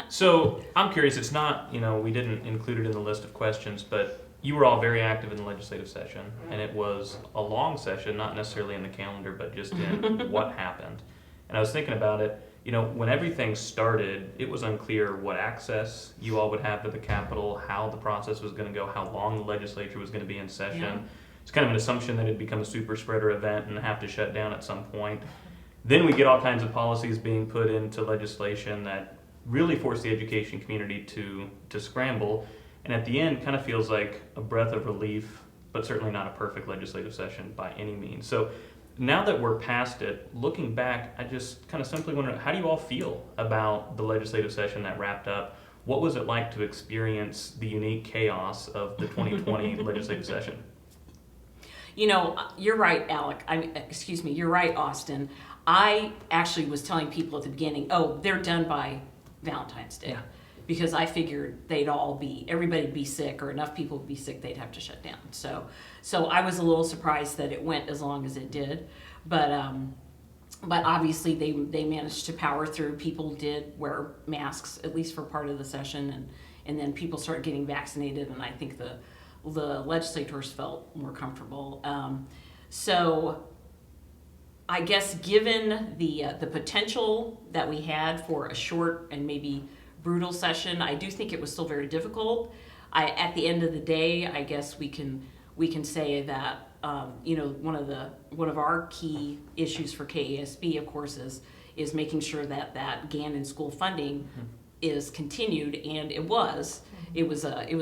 So I'm curious, it's not, we didn't include it in the list of questions, but you were all very active in the legislative session, and it was a long session, not necessarily in the calendar, but just in what happened. And I was thinking about it, when everything started, it was unclear what access you all would have to the Capitol, how the process was going to go, how long the legislature was going to be in session. Yeah. It's kind of an assumption that it'd become a super spreader event and have to shut down at some point. Then we get all kinds of policies being put into legislation that really force the education community to scramble. And at the end, kind of feels like a breath of relief, but certainly not a perfect legislative session by any means. So now that we're past it, looking back, I just kind of simply wonder, how do you all feel about the legislative session that wrapped up? What was it like to experience the unique chaos of the 2020 legislative session? You're right, Alec. You're right, Austin. I actually was telling people at the beginning, they're done by Valentine's Day. Yeah. Because I figured everybody'd be sick, or enough people would be sick, they'd have to shut down. So I was a little surprised that it went as long as it did. But obviously they managed to power through. People did wear masks, at least for part of the session, and then people started getting vaccinated, and I think the legislators felt more comfortable. So I guess given the potential that we had for a short and maybe brutal session, I do think it was still very difficult. At the end of the day, I guess we can say that one of our key issues for KASB, of course, is making sure that Gannon school funding is continued, and it was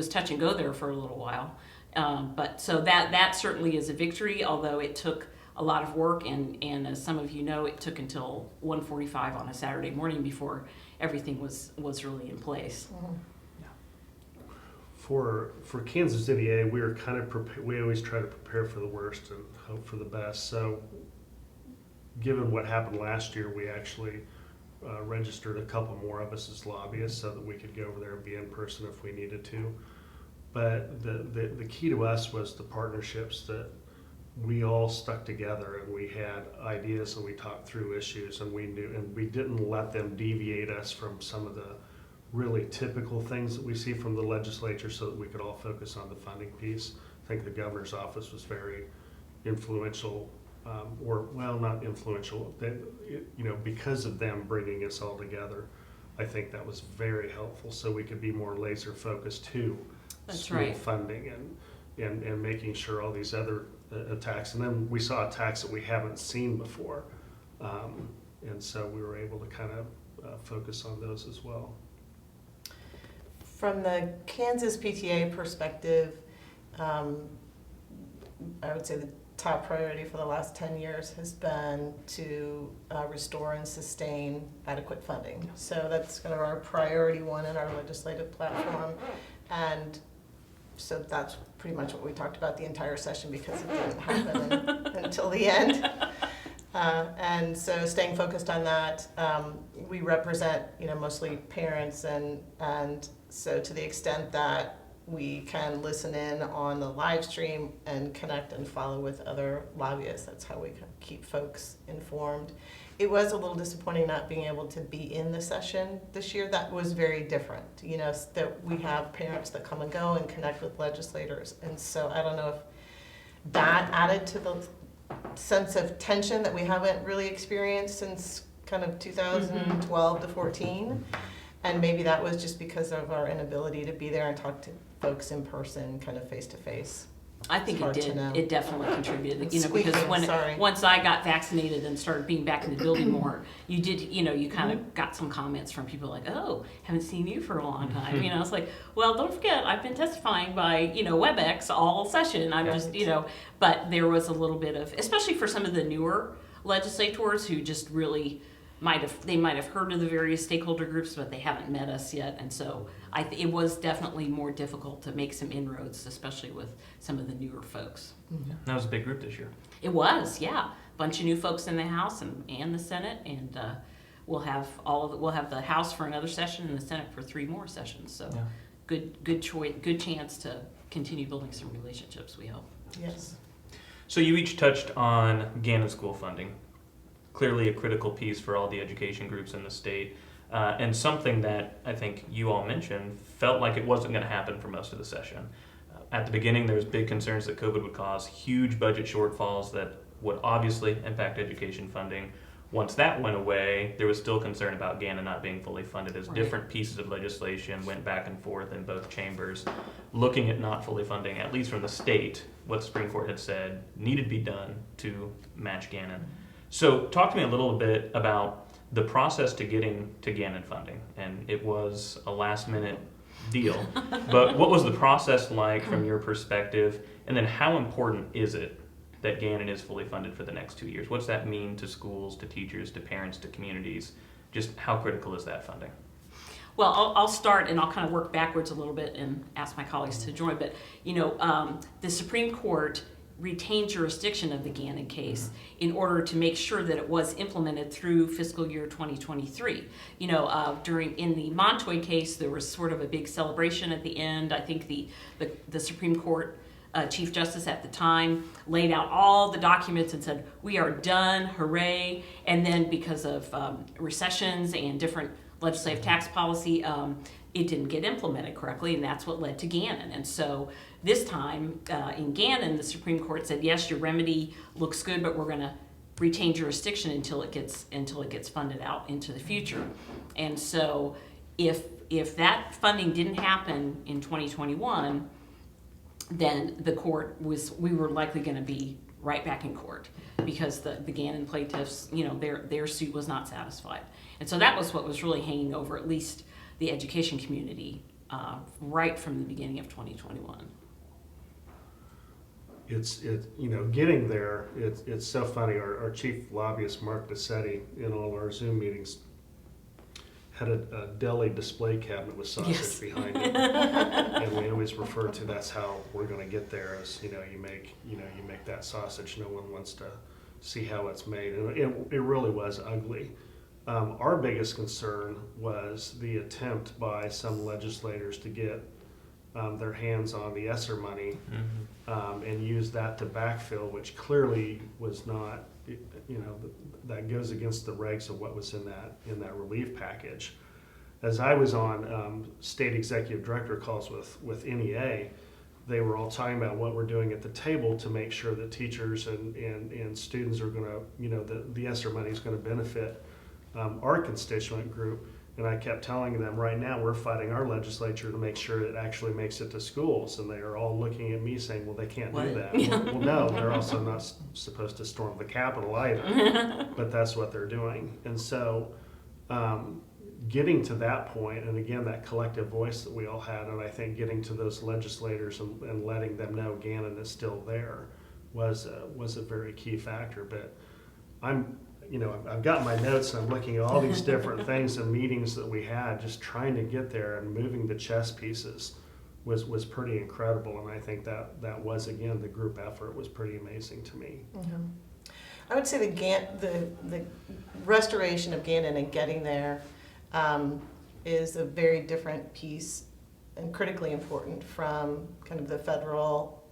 touch and go there for a little while. But so that certainly is a victory, although it took a lot of work, and as some of you know, it took until 1:45 on a Saturday morning before everything was really in place. For Kansas City A, we were kind of we always try to prepare for the worst and hope for the best. So, given what happened last year, we actually registered a couple more of us as lobbyists so that we could go over there and be in person if we needed to. But the key to us was the partnerships, that we all stuck together and we had ideas and we talked through issues, and we knew, and we didn't let them deviate us from some of the really typical things that we see from the legislature, so that we could all focus on the funding piece. I think the governor's office was very influential, not influential, because of them bringing us all together. I think that was very helpful, so we could be more laser focused to school funding and making sure all these other attacks, and then we saw attacks that we haven't seen before, and so we were able to kind of focus on those as well. From the Kansas PTA perspective, I would say the top priority for the last 10 years has been to restore and sustain adequate funding. So that's kind of our priority one in our legislative platform, and so that's pretty much what we talked about the entire session, because it didn't happen until the end. And so staying focused on that, we represent, mostly parents, and so to the extent that we can listen in on the live stream and connect and follow with other lobbyists, that's how we can keep folks informed. It was a little disappointing not being able to be in the session this year. That was very different, that we have parents that come and go and connect with legislators. And so I don't know if that added to the sense of tension that we haven't really experienced since kind of 2012 to 14. And maybe that was just because of our inability to be there and talk to folks in person, kind of face to face. I think it did. It definitely contributed. Squeaking, because once I got vaccinated and started being back in the building more, you did. You kind of got some comments from people like, "Oh, haven't seen you for a long time." It's like, well, don't forget, I've been testifying by WebEx all session. I'm just but there was a little bit of, especially for some of the newer legislators who just really might have heard of the various stakeholder groups, but they haven't met us yet, and so it was definitely more difficult to make some inroads, especially with some of the newer folks. That was a big group this year. It was, yeah, bunch of new folks in the House and the Senate, and we'll have the House for another session and the Senate for 3 more sessions. So good chance to continue building some relationships, we hope. Yes. So you each touched on Gannon school funding. Clearly a critical piece for all the education groups in the state. And something that I think you all mentioned felt like it wasn't going to happen for most of the session. At the beginning, there was big concerns that COVID would cause huge budget shortfalls that would obviously impact education funding. Once that went away, there was still concern about Gannon not being fully funded as Right. different pieces of legislation went back and forth in both chambers, looking at not fully funding, at least from the state, what the Supreme Court had said needed to be done to match Gannon. So talk to me a little bit about the process to getting to Gannon funding. And it was a last minute deal, but what was the process like from your perspective? And then how important is it that Gannon is fully funded for the next 2 years? What's that mean to schools, to teachers, to parents, to communities? Just how critical is that funding? Well, I'll start and I'll kind of work backwards a little bit and ask my colleagues to join. But, the Supreme Court retained jurisdiction of the Gannon case in order to make sure that it was implemented through fiscal year 2023. In the Montoy case, there was sort of a big celebration at the end. I think the Supreme Court Chief Justice at the time laid out all the documents and said, we are done, hooray. And then because of recessions and different legislative tax policy, it didn't get implemented correctly, and that's what led to Gannon. And so this time in Gannon, the Supreme Court said, yes, your remedy looks good, but we're going to retain jurisdiction until it gets funded out into the future. And so if that funding didn't happen in 2021, then we were likely going to be right back in court because the Gannon plaintiffs, their suit was not satisfied. And so that was what was really hanging over at least the education community right from the beginning of 2021. Getting there, it's so funny. Our chief lobbyist, Mark DeSetti, in all our Zoom meetings, had a deli display cabinet with sausage Yes. behind it, and we always refer to that's how we're going to get there. As you make that sausage. No one wants to see how it's made, and it really was ugly. Our biggest concern was the attempt by some legislators to get their hands on the ESSER money and use that to backfill, which clearly was not. That goes against the regs of what was in that relief package. As I was on state executive director calls with NEA, they were all talking about what we're doing at the table to make sure that teachers and students are going to, the ESSER money is going to benefit our constituent group. And I kept telling them, right now we're fighting our legislature to make sure it actually makes it to schools. And they are all looking at me saying, well, they can't do that. Well, no, they're also not supposed to storm the Capitol either. But that's what they're doing. And so getting to that point, and again, that collective voice that we all had, and I think getting to those legislators and letting them know Gannon is still there was a very key factor. But I've got my notes and I'm looking at all these different things and meetings that we had, just trying to get there, and moving the chess pieces was pretty incredible. And I think that was, again, the group effort was pretty amazing to me. Mm-hmm. I would say the restoration of Gannon and getting there is a very different piece and critically important from kind of the federal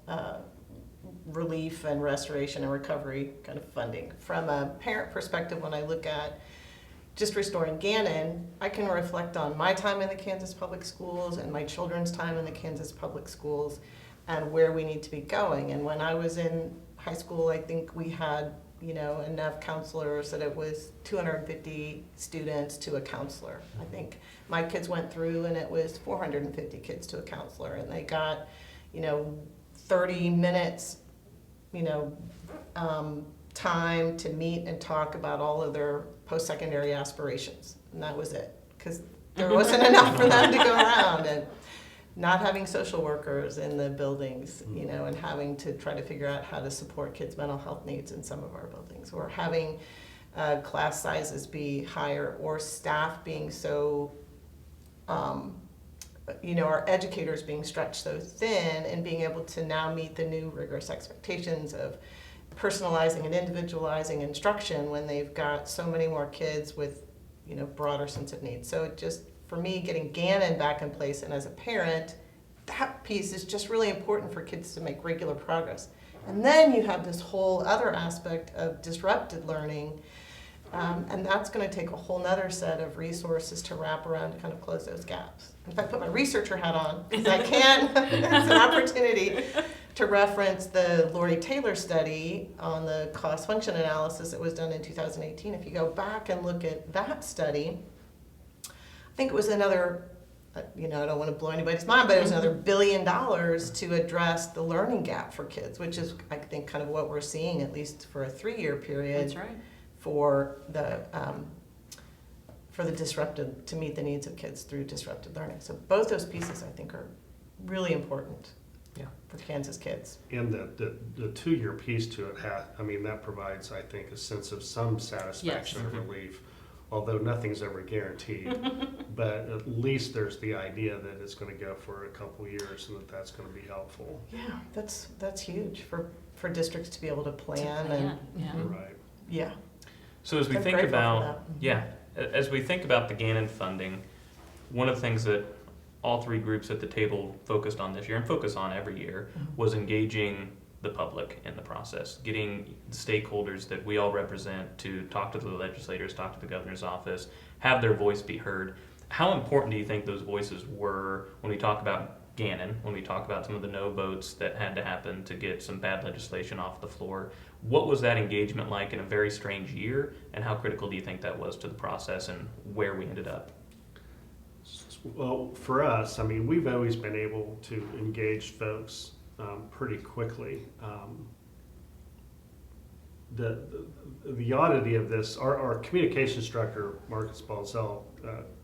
relief and restoration and recovery kind of funding. From a parent perspective, when I look at just restoring Gannon, I can reflect on my time in the Kansas public schools and my children's time in the Kansas public schools and where we need to be going. And when I was in high school, I think we had enough counselors that it was 250 students to a counselor. I think my kids went through and it was 450 kids to a counselor, and they got 30 minutes time to meet and talk about all of their post-secondary aspirations, and that was it, because there wasn't enough for them to go around. And not having social workers in the buildings, and having to try to figure out how to support kids' mental health needs in some of our buildings, or having class sizes be higher, or staff being so, our educators being stretched so thin, and being able to now meet the new rigorous expectations of personalizing and individualizing instruction when they've got so many more kids with, broader sense of need. So it just, for me, getting Gannon back in place, and as a parent, that piece is just really important for kids to make regular progress. And then you have this whole other aspect of disrupted learning And that's going to take a whole nother set of resources to wrap around to kind of close those gaps. In fact, put my researcher hat on, because I can. It's an opportunity to reference the Lori Taylor study on the cost function analysis that was done in 2018. If you go back and look at that study, I think it was another, I don't want to blow anybody's mind, but it was another $1 billion to address the learning gap for kids, which is, I think, kind of what we're seeing, at least for a 3-year period. That's right. For the disrupted, to meet the needs of kids through disrupted learning. So both those pieces, I think, are really important for Kansas kids. And the 2-year piece to it, that provides, I think, a sense of some satisfaction or relief, although nothing's ever guaranteed. But at least there's the idea that it's going to go for a couple years and that's going to be helpful. Yeah, that's huge for districts to be able to plan. Right. Yeah. So as we I'm think grateful for about, as we think about the Gannon funding, one of the things that all 3 groups at the table focused on this year and focus on every year was engaging the public in the process, getting the stakeholders that we all represent to talk to the legislators, talk to the governor's office, have their voice be heard. How important do you think those voices were when we talk about Gannon, when we talk about some of the no votes that had to happen to get some bad legislation off the floor? What was that engagement like in a very strange year, and how critical do you think that was to the process and where we ended up? Well, for us, we've always been able to engage folks pretty quickly. The oddity of this, our communications director, Marcus Balzell,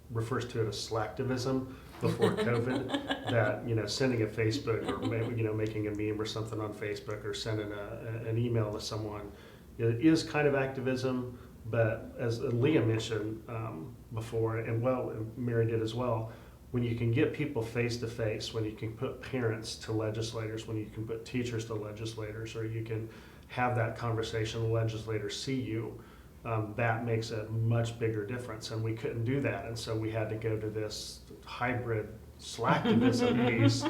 refers to it as slacktivism before COVID, that sending a Facebook or maybe making a meme or something on Facebook or sending an email to someone is kind of activism. But as Leah mentioned before, and Mary did as well, when you can get people face to face, when you can put parents to legislators, when you can put teachers to legislators, or you can have that conversation, the legislators see you, that makes a much bigger difference. And we couldn't do that, and so we had to go to this hybrid slacktivism piece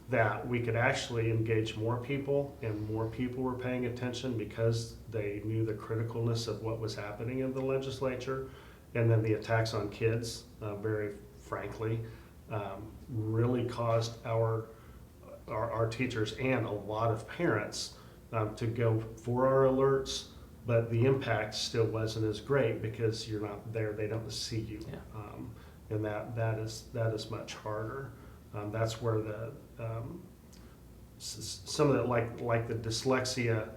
that we could actually engage more people, and more people were paying attention because they knew the criticalness of what was happening in the legislature. And then the attacks on kids, very frankly, really caused our teachers and a lot of parents to go for our alerts, but the impact still wasn't as great because you're not there, they don't see you. And that is much harder. That's where some of the like the dyslexia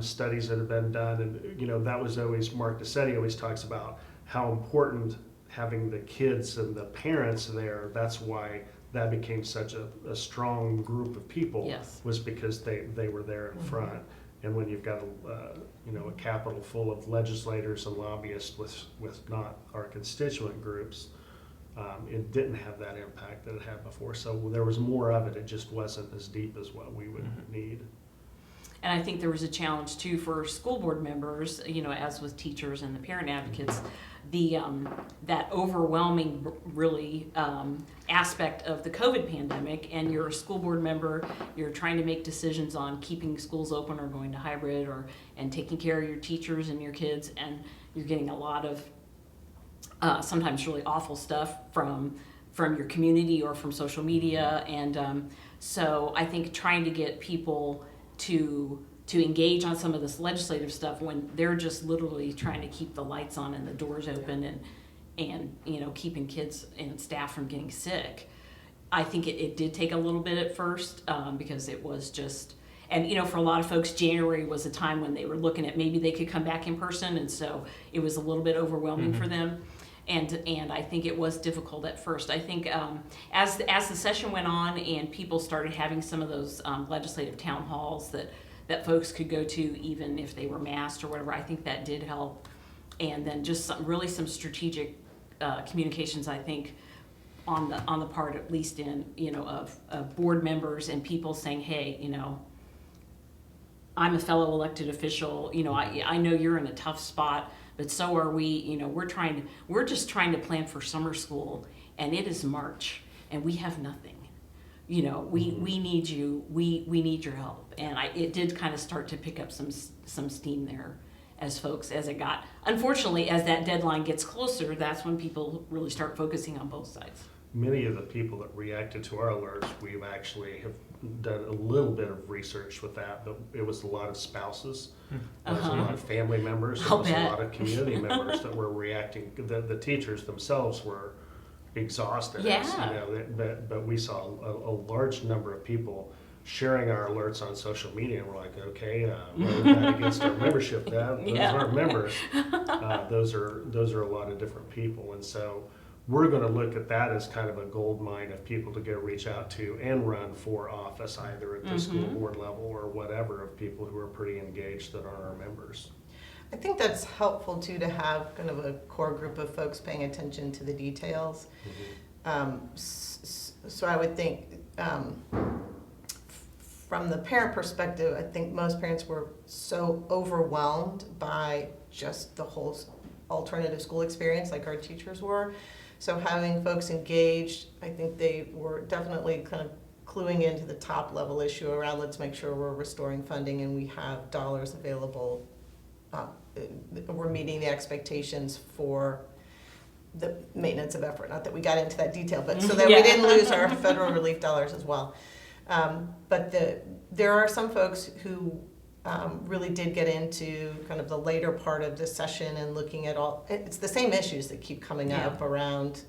studies that have been done, and that was always Mark DeSetti always talks about how important having the kids and the parents there. That's why that became such a strong group of people. Was because they were there in front. And when you've got a capital full of legislators and lobbyists with not our constituent groups, it didn't have that impact that it had before. So there was more of it. It just wasn't as deep as what we would need. And I think there was a challenge too for school board members, as with teachers and the parent advocates, that overwhelming really aspect of the COVID pandemic. And you're a school board member, you're trying to make decisions on keeping schools open or going to hybrid and taking care of your teachers and your kids, and you're getting a lot of sometimes really awful stuff from your community or from social media. And so I think trying to get people to engage on some of this legislative stuff when they're just literally trying to keep the lights on and the doors open and keeping kids and staff from getting sick. I think it did take a little bit at first because it was just, and for a lot of folks, January was a time when they were looking at maybe they could come back in person, and so it was a little bit overwhelming for them. And I think it was difficult at first. I think as the session went on and people started having some of those legislative town halls that folks could go to even if they were masked or whatever, I think that did help. And then just some strategic communications, I think, on the part, at least of board members and people saying, hey, I'm a fellow elected official, I know you're in a tough spot, but so are we. We're just trying to plan for summer school, and it is March, and we have nothing. We need you. We need your help, and it did kind of start to pick up some steam there as folks as it got. Unfortunately, as that deadline gets closer, that's when people really start focusing on both sides. Many of the people that reacted to our alerts, we've actually have done a little bit of research with that, but it was a lot of spouses. There was a lot of family members. There I'll was a bet. lot of community members that were reacting. The teachers themselves were exhausted. Yeah. You know, but we saw a large number of people sharing our alerts on social media, and we're like, okay, we're not against our membership. Those Yeah. aren't members. Those are a lot of different people, and so we're going to look at that as kind of a gold mine of people to go reach out to and run for office, either at the school board level or whatever, of people who are pretty engaged that are our members. I think that's helpful too, to have kind of a core group of folks paying attention to the details. So I would think, from the parent perspective, I think most parents were so overwhelmed by just the whole alternative school experience, like our teachers were. So having folks engaged, I think they were definitely kind of cluing into the top level issue around, let's make sure we're restoring funding and we have dollars available. We're meeting the expectations for the maintenance of effort. Not that we got into that detail, but so that we didn't lose our federal relief dollars as well. But there are some folks who really did get into kind of the later part of the session and looking at it's the same issues that keep coming up around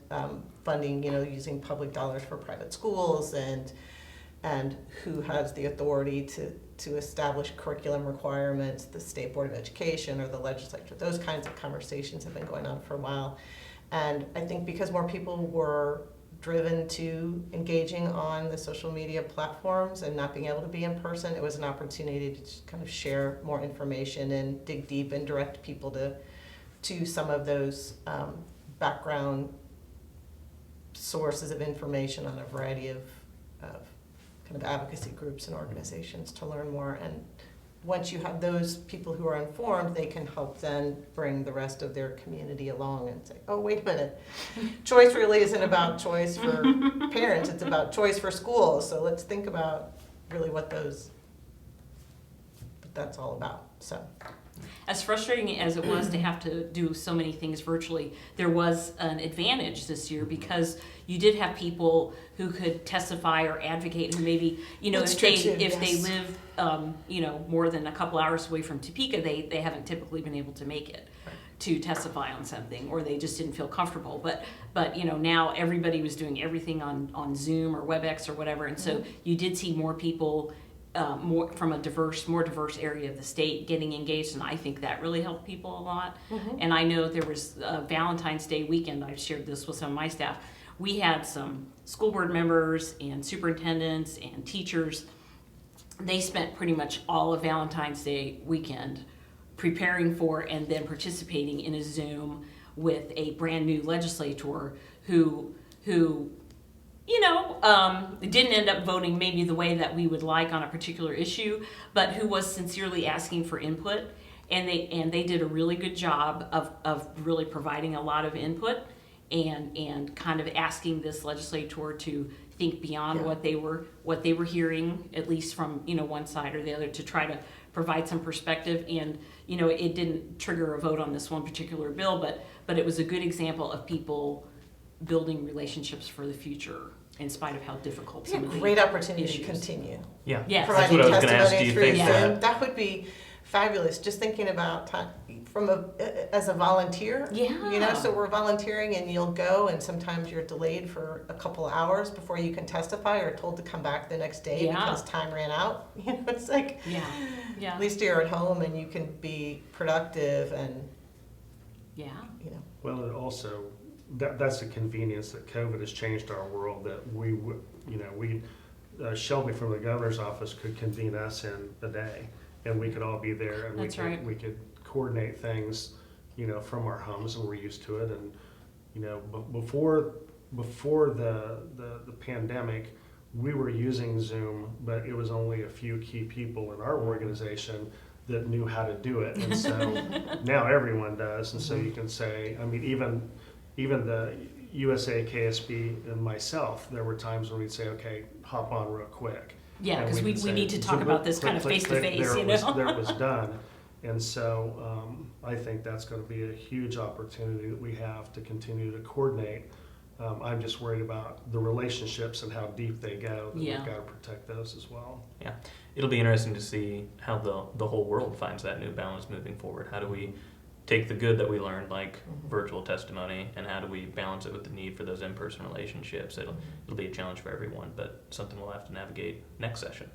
funding, using public dollars for private schools and who has the authority to establish curriculum requirements, the State Board of Education or the legislature. Those kinds of conversations have been going on for a while. And I think because more people were driven to engaging on the social media platforms and not being able to be in person, it was an opportunity to just kind of share more information and dig deep and direct people to some of those background sources of information on a variety of kind of advocacy groups and organizations to learn more. And once you have those people who are informed, they can help then bring the rest of their community along and say, oh, wait a minute, choice really isn't about choice for parents, it's about choice for schools. So let's think about really what that's all about. So, as frustrating as it was to have to do so many things virtually, there was an advantage this year because you did have people who could testify or advocate who maybe, if they live, more than a couple hours away from Topeka, they haven't typically been able to make it to testify on something, or they just didn't feel comfortable. But now everybody was doing everything on Zoom or WebEx or whatever, and so you did see more people more from a more diverse area of the state getting engaged, and I think that really helped people a lot. And I know there was Valentine's Day weekend, I've shared this with some of my staff, we had some school board members and superintendents and teachers. They spent pretty much all of Valentine's Day weekend preparing for and then participating in a Zoom with a brand new legislator who didn't end up voting maybe the way that we would like on a particular issue, but who was sincerely asking for input. And they did a really good job of really providing a lot of input and kind of asking this legislator to think beyond what they were hearing, at least from one side or the other, to try to provide some perspective. And it didn't trigger a vote on this one particular bill, but it was a good example of people building relationships for the future in spite of how difficult some of the great opportunity issues. to continue. Yeah, Yes. that's what I was going to ask. Do you through think Zoom. That would be fabulous. Just thinking about time as a volunteer. Yeah. So we're volunteering, and you'll go, and sometimes you're delayed for a couple of hours before you can testify, or told to come back the next day because time ran out. It's like at least you're at home and you can be productive and Well, and also that's the convenience that COVID has changed our world. That Shelby from the governor's office could convene us in a day, and we could all be there, and we could coordinate things, from our homes, and we're used to it. And before the pandemic, we were using Zoom, but it was only a few key people in our organization that knew how to do it, and so now everyone does. And so you can say, even the USA, KSB, and myself, there were times when we'd say, okay, hop on real quick. Yeah, because we need to talk about this kind of face-to-face, There it was done. And so I think that's going to be a huge opportunity that we have to continue to coordinate. I'm just worried about the relationships and how deep they go. That Yeah. We've got to protect those as well. Yeah, it'll be interesting to see how the whole world finds that new balance moving forward. How do we take the good that we learned, like virtual testimony, and how do we balance it with the need for those in-person relationships? It'll be a challenge for everyone, but something we'll have to navigate next session.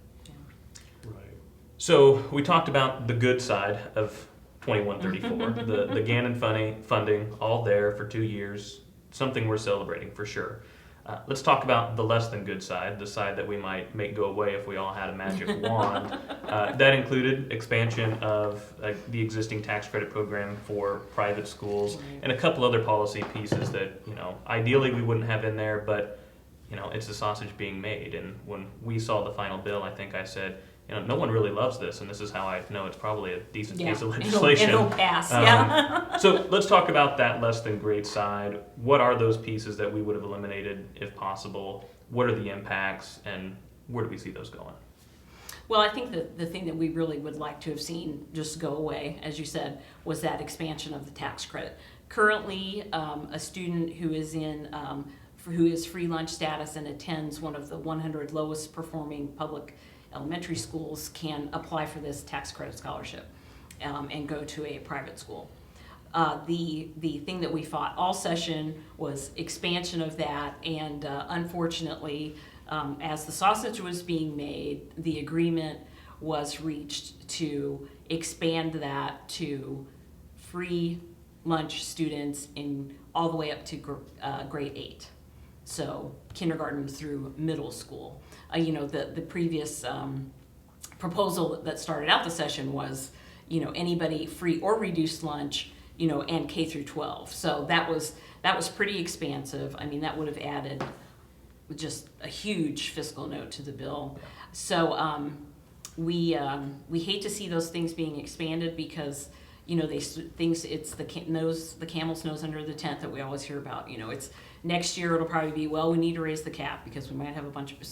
Right. So we talked about the good side of 2134, the Gannon funding, all there for 2 years, something we're celebrating for sure. Let's talk about the less than good side, the side that we might make go away if we all had a magic wand. That included expansion of the existing tax credit program for private schools and a couple other policy pieces that, ideally we wouldn't have in there, but, it's the sausage being made. And when we saw the final bill, I think I said, no one really loves this, and this is how I know it's probably a decent piece of legislation. It'll pass, yeah. So let's talk about that less than great side. What are those pieces that we would have eliminated if possible? What are the impacts, and where do we see those going? Well, I think that the thing that we really would like to have seen just go away, as you said, was that expansion of the tax credit. Currently, a student who is who is free lunch status and attends one of the 100 lowest performing public elementary schools can apply for this tax credit scholarship and go to a private school. The thing that we fought all session was expansion of that, and unfortunately, as the sausage was being made, the agreement was reached to expand that to free lunch students in all the way up to grade 8. So kindergarten through middle school. The previous proposal that started out the session was, anybody free or reduced lunch, and K through 12. So that was pretty expansive. I mean, that would have added just a huge fiscal note to the bill. So we hate to see those things being expanded because it's the camel's nose under the tent that we always hear about. It's next year it'll probably be, we need to raise the cap because we might have a bunch of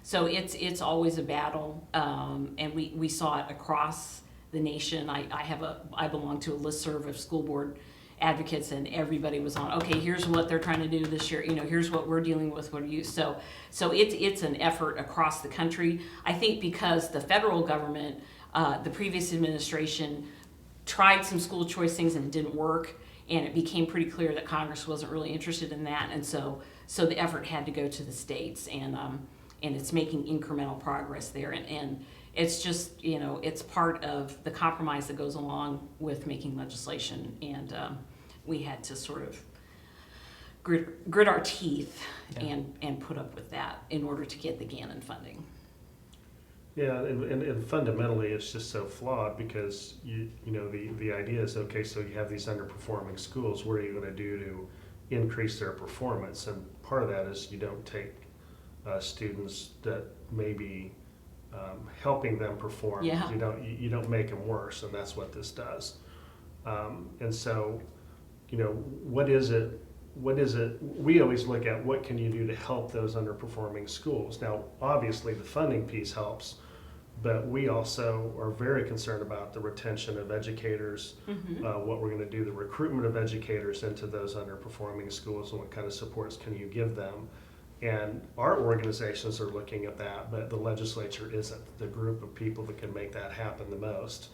so it's always a battle, and we saw it across the nation. I belong to a listserv of school board advocates, and everybody was on, okay, here's what they're trying to do this year, here's what we're dealing with, what are you, so it's an effort across the country. I think because the federal government, the previous administration tried some school choice things and it didn't work, and it became pretty clear that Congress wasn't really interested in that, and so the effort had to go to the states, and it's making incremental progress there, and it's just, it's part of the compromise that goes along with making legislation, and we had to sort of grit our teeth and put up with that in order to get the Gannon funding. Yeah, and fundamentally, it's just so flawed because the idea is, okay, so you have these underperforming schools. What are you going to do to increase their performance? And part of that is you don't take students that may be helping them perform. Yeah. You don't make them worse, and that's what this does. And so, what is it? We always look at what can you do to help those underperforming schools. Now, obviously, the funding piece helps, but we also are very concerned about the retention of educators, what we're going to do, the recruitment of educators into those underperforming schools, and what kind of supports can you give them. And our organizations are looking at that, but the legislature isn't. The group of people that can make that happen the most,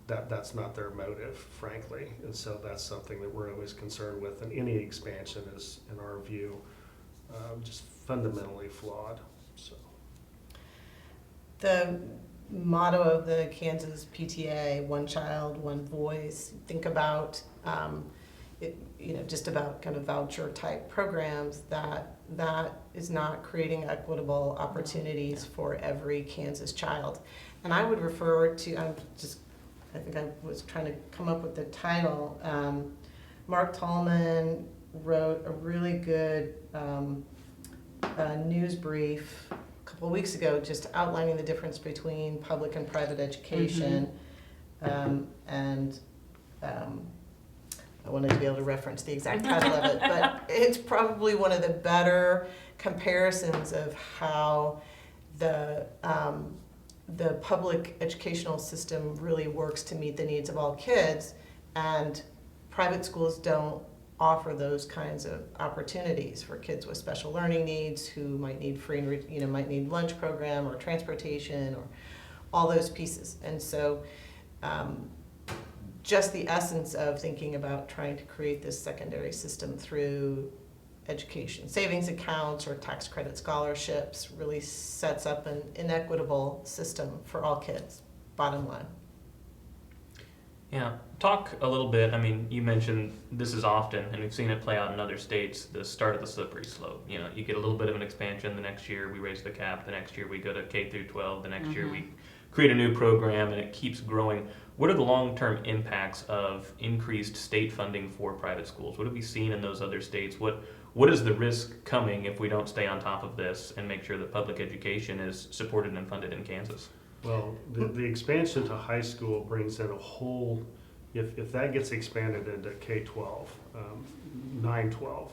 that's not their motive, frankly. And so that's something that we're always concerned with. And any expansion is, in our view, just fundamentally flawed. So The motto of the Kansas PTA, one child, one voice, think about just about kind of voucher type programs, that is not creating equitable opportunities for every Kansas child. And I would refer to, I think I was trying to come up with the title. Mark Tallman wrote a really good news brief a couple of weeks ago, just outlining the difference between public and private education. I wanted to be able to reference the exact title of it, but it's probably one of the better comparisons of how the the public educational system really works to meet the needs of all kids, and private schools don't offer those kinds of opportunities for kids with special learning needs who might need free, might need lunch program or transportation or all those pieces. And so just the essence of thinking about trying to create this secondary system through education savings accounts or tax credit scholarships really sets up an inequitable system for all kids, bottom line. Yeah, talk a little bit. I mean, you mentioned this is often, and we've seen it play out in other states, the start of the slippery slope. You know, you get a little bit of an expansion, the next year we raise the cap, the next year we go to K through 12, the next year we create a new program, and it keeps growing. What are the long-term impacts of increased state funding for private schools? What have we seen in those other states? What is the risk coming if we don't stay on top of this and make sure that public education is supported and funded in Kansas? Well, the expansion to high school brings in a whole, if that gets expanded into K-12, 9-12,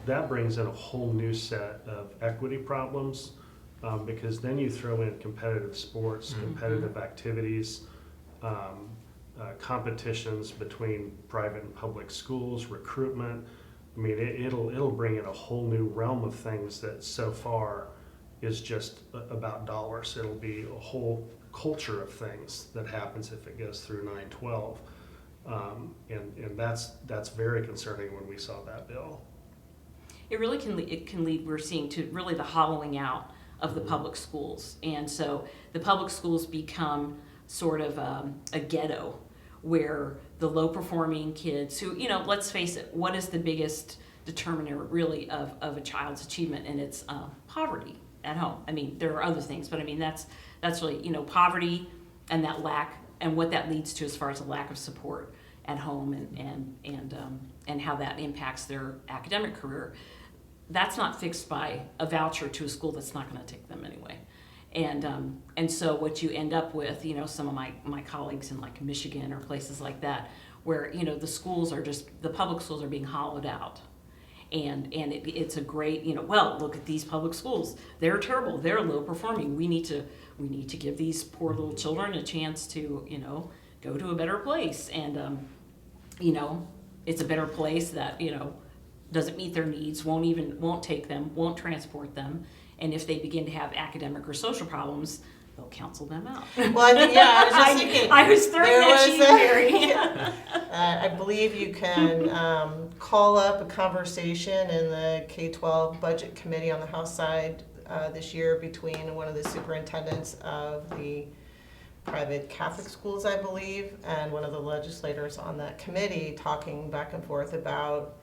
that brings in a whole new set of equity problems, because then you throw in competitive sports, competitive activities, competitions between private and public schools, recruitment. I mean, it'll bring in a whole new realm of things that so far is just about dollars. It'll be a whole culture of things that happens if it goes through 9-12. And that's very concerning when we saw that bill. It really can lead, we're seeing, to really the hollowing out of the public schools. And so the public schools become sort of a ghetto where the low performing kids who, let's face it, what is the biggest determiner really of a child's achievement? And it's poverty at home. I mean, there are other things, but I mean, that's really, poverty and that lack, and what that leads to as far as a lack of support at home and how that impacts their academic career. That's not fixed by a voucher to a school that's not going to take them anyway. And so what you end up with, some of my colleagues in like Michigan or places like that, where, the public schools are being hollowed out. And it's a great, well, look at these public schools. They're terrible. They're low performing. We need to give these poor little children a chance to, go to a better place. And, it's a better place that, doesn't meet their needs, won't take them, won't transport them. And if they begin to have academic or social problems, they'll counsel them out. Well, I think, I was just thinking. I was throwing that to you, Mary. I believe you can call up a conversation in the K-12 budget committee on the House side this year between one of the superintendents of the private Catholic schools, I believe, and one of the legislators on that committee, talking back and forth about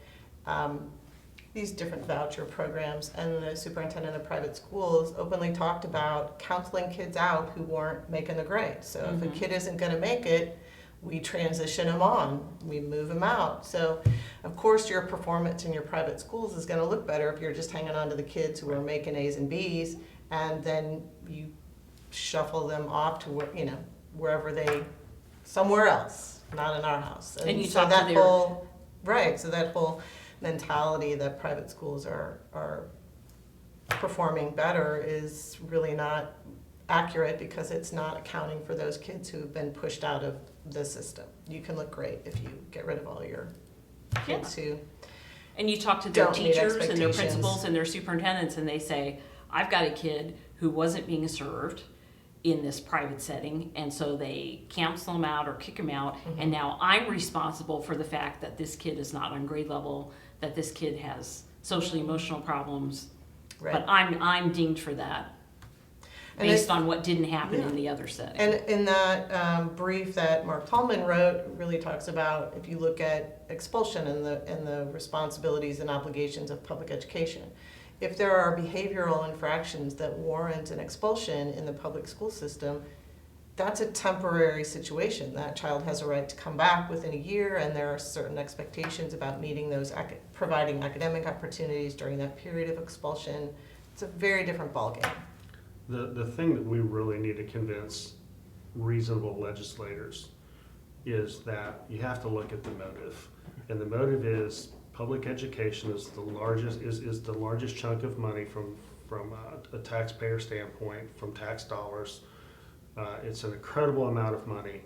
these different voucher programs. And the superintendent of private schools openly talked about counseling kids out who weren't making the grade. So if a kid isn't going to make it, we transition them on, we move them out. So of course your performance in your private schools is going to look better if you're just hanging on to the kids who are making A's and B's, and then you shuffle them off to wherever somewhere else, not in our house. And you so talk that to their whole so that whole mentality that private schools are performing better is really not accurate, because it's not accounting for those kids who've been pushed out of the system. You can look great if you get rid of all your kids who And you talk to their don't meet teachers and their expectations. principals and their superintendents, and they say, I've got a kid who wasn't being served in this private setting, and so they cancel them out or kick them out, and now I'm responsible for the fact that this kid is not on grade level, that this kid has social emotional problems, but I'm dinged for that based on what didn't happen in the other setting. And in that brief that Mark Tallman wrote, really talks about, if you look at expulsion and the responsibilities and obligations of public education, if there are behavioral infractions that warrant an expulsion in the public school system, that's a temporary situation. That child has a right to come back within a year, and there are certain expectations about meeting those, providing academic opportunities during that period of expulsion. It's a very different ballgame. The thing that we really need to convince reasonable legislators is that you have to look at the motive. And the motive is public education is the largest chunk of money from a taxpayer standpoint, from tax dollars. It's an incredible amount of money,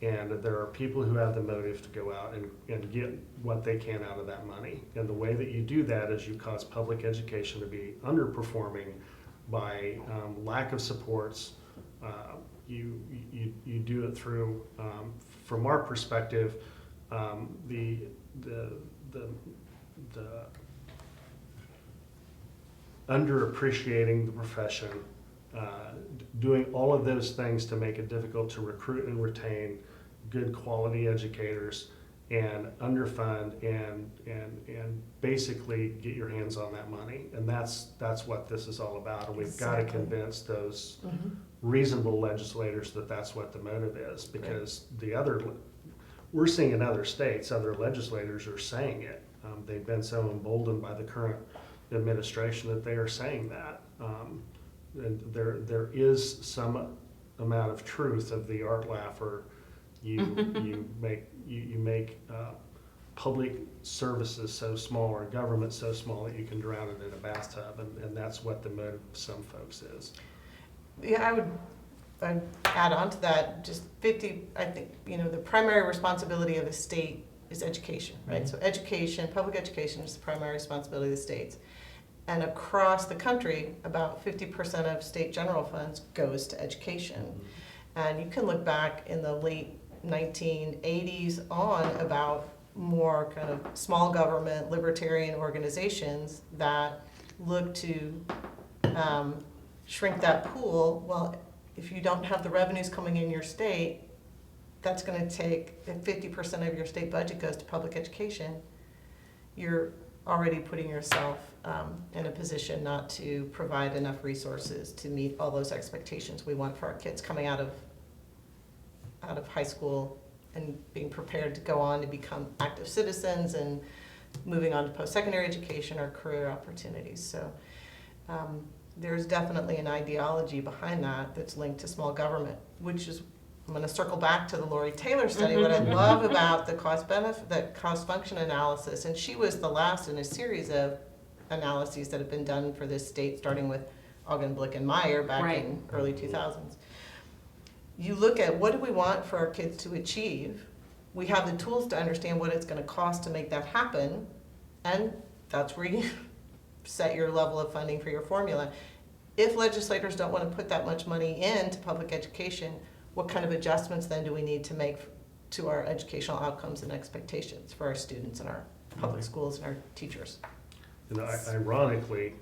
and there are people who have the motive to go out and get what they can out of that money. And the way that you do that is you cause public education to be underperforming by lack of supports. You do it through, from our perspective, the underappreciating the profession, doing all of those things to make it difficult to recruit and retain good quality educators, and underfund and basically get your hands on that money. And that's what this is all about. And we've got to convince those reasonable legislators that that's what the motive is, because we're seeing in other states, other legislators are saying it. They've been so emboldened by the current administration that they are saying that. And there is some amount of truth of the art laugher. You make public services so small, or government so small, that you can drown it in a bathtub, and that's what the motive of some folks is. Yeah, I'd add on to that, just I think, the primary responsibility of a state is education, right? So education, public education is the primary responsibility of the states. And across the country, about 50% of state general funds goes to education. And you can look back in the late 1980s on about more kind of small government libertarian organizations that look to shrink that pool. Well, if you don't have the revenues coming in your state, that's going to take, if 50% of your state budget goes to public education, you're already putting yourself in a position not to provide enough resources to meet all those expectations we want for our kids coming out of high school and being prepared to go on to become active citizens and moving on to post-secondary education or career opportunities. So there's definitely an ideology behind that that's linked to small government, which is, I'm going to circle back to the Lori Taylor study. What I love about the cost function analysis, and she was the last in a series of analyses that have been done for this state, starting with Augenblick and Meyer back in early 2000s. You look at, what do we want for our kids to achieve? We have the tools to understand what it's going to cost to make that happen, and that's where you set your level of funding for your formula. If legislators don't want to put that much money into public education, what kind of adjustments then do we need to make to our educational outcomes and expectations for our students and our public schools and our teachers? Ironically,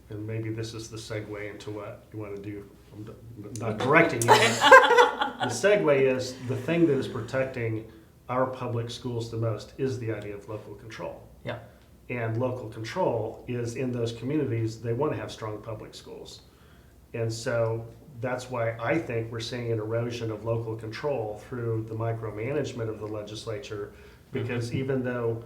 and maybe this is the segue into what you want to do, I'm not directing you, the segue is the thing that is protecting our public schools the most is the idea of local control. Yeah. And local control is, in those communities, they want to have strong public schools. And so that's why I think we're seeing an erosion of local control through the micromanagement of the legislature, because even though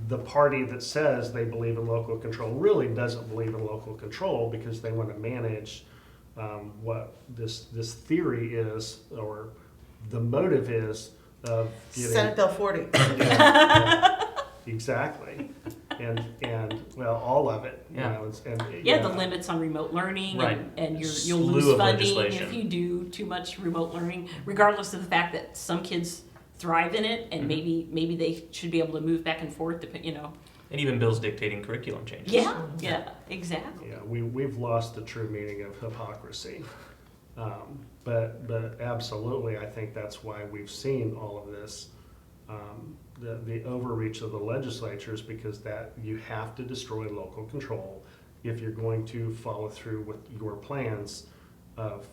the party that says they believe in local control really doesn't believe in local control, because they want to manage what this theory is, or the motive is of getting Senate Bill 40. Exactly. And well, all of it. Yeah. The limits on remote learning, and you'll Slew lose of funding legislation. if you do too much remote learning, regardless of the fact that some kids thrive in it, and maybe they should be able to move back and forth, And even bills dictating curriculum changes. Yeah, exactly. Yeah, we've lost the true meaning of hypocrisy. But absolutely, I think that's why we've seen all of this, the overreach of the legislatures, because that you have to destroy local control if you're going to follow through with your plans of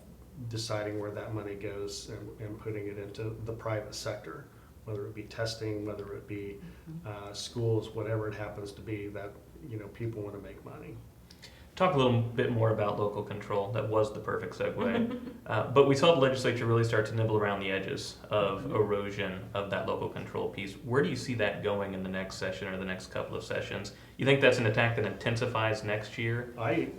deciding where that money goes and putting it into the private sector, whether it be testing, whether it be schools, whatever it happens to be, that people want to make money. Talk a little bit more about local control. That was the perfect segue. But we saw the legislature really start to nibble around the edges of erosion of that local control piece. Where do you see that going in the next session or the next couple of sessions? You think that's an attack that intensifies next year? I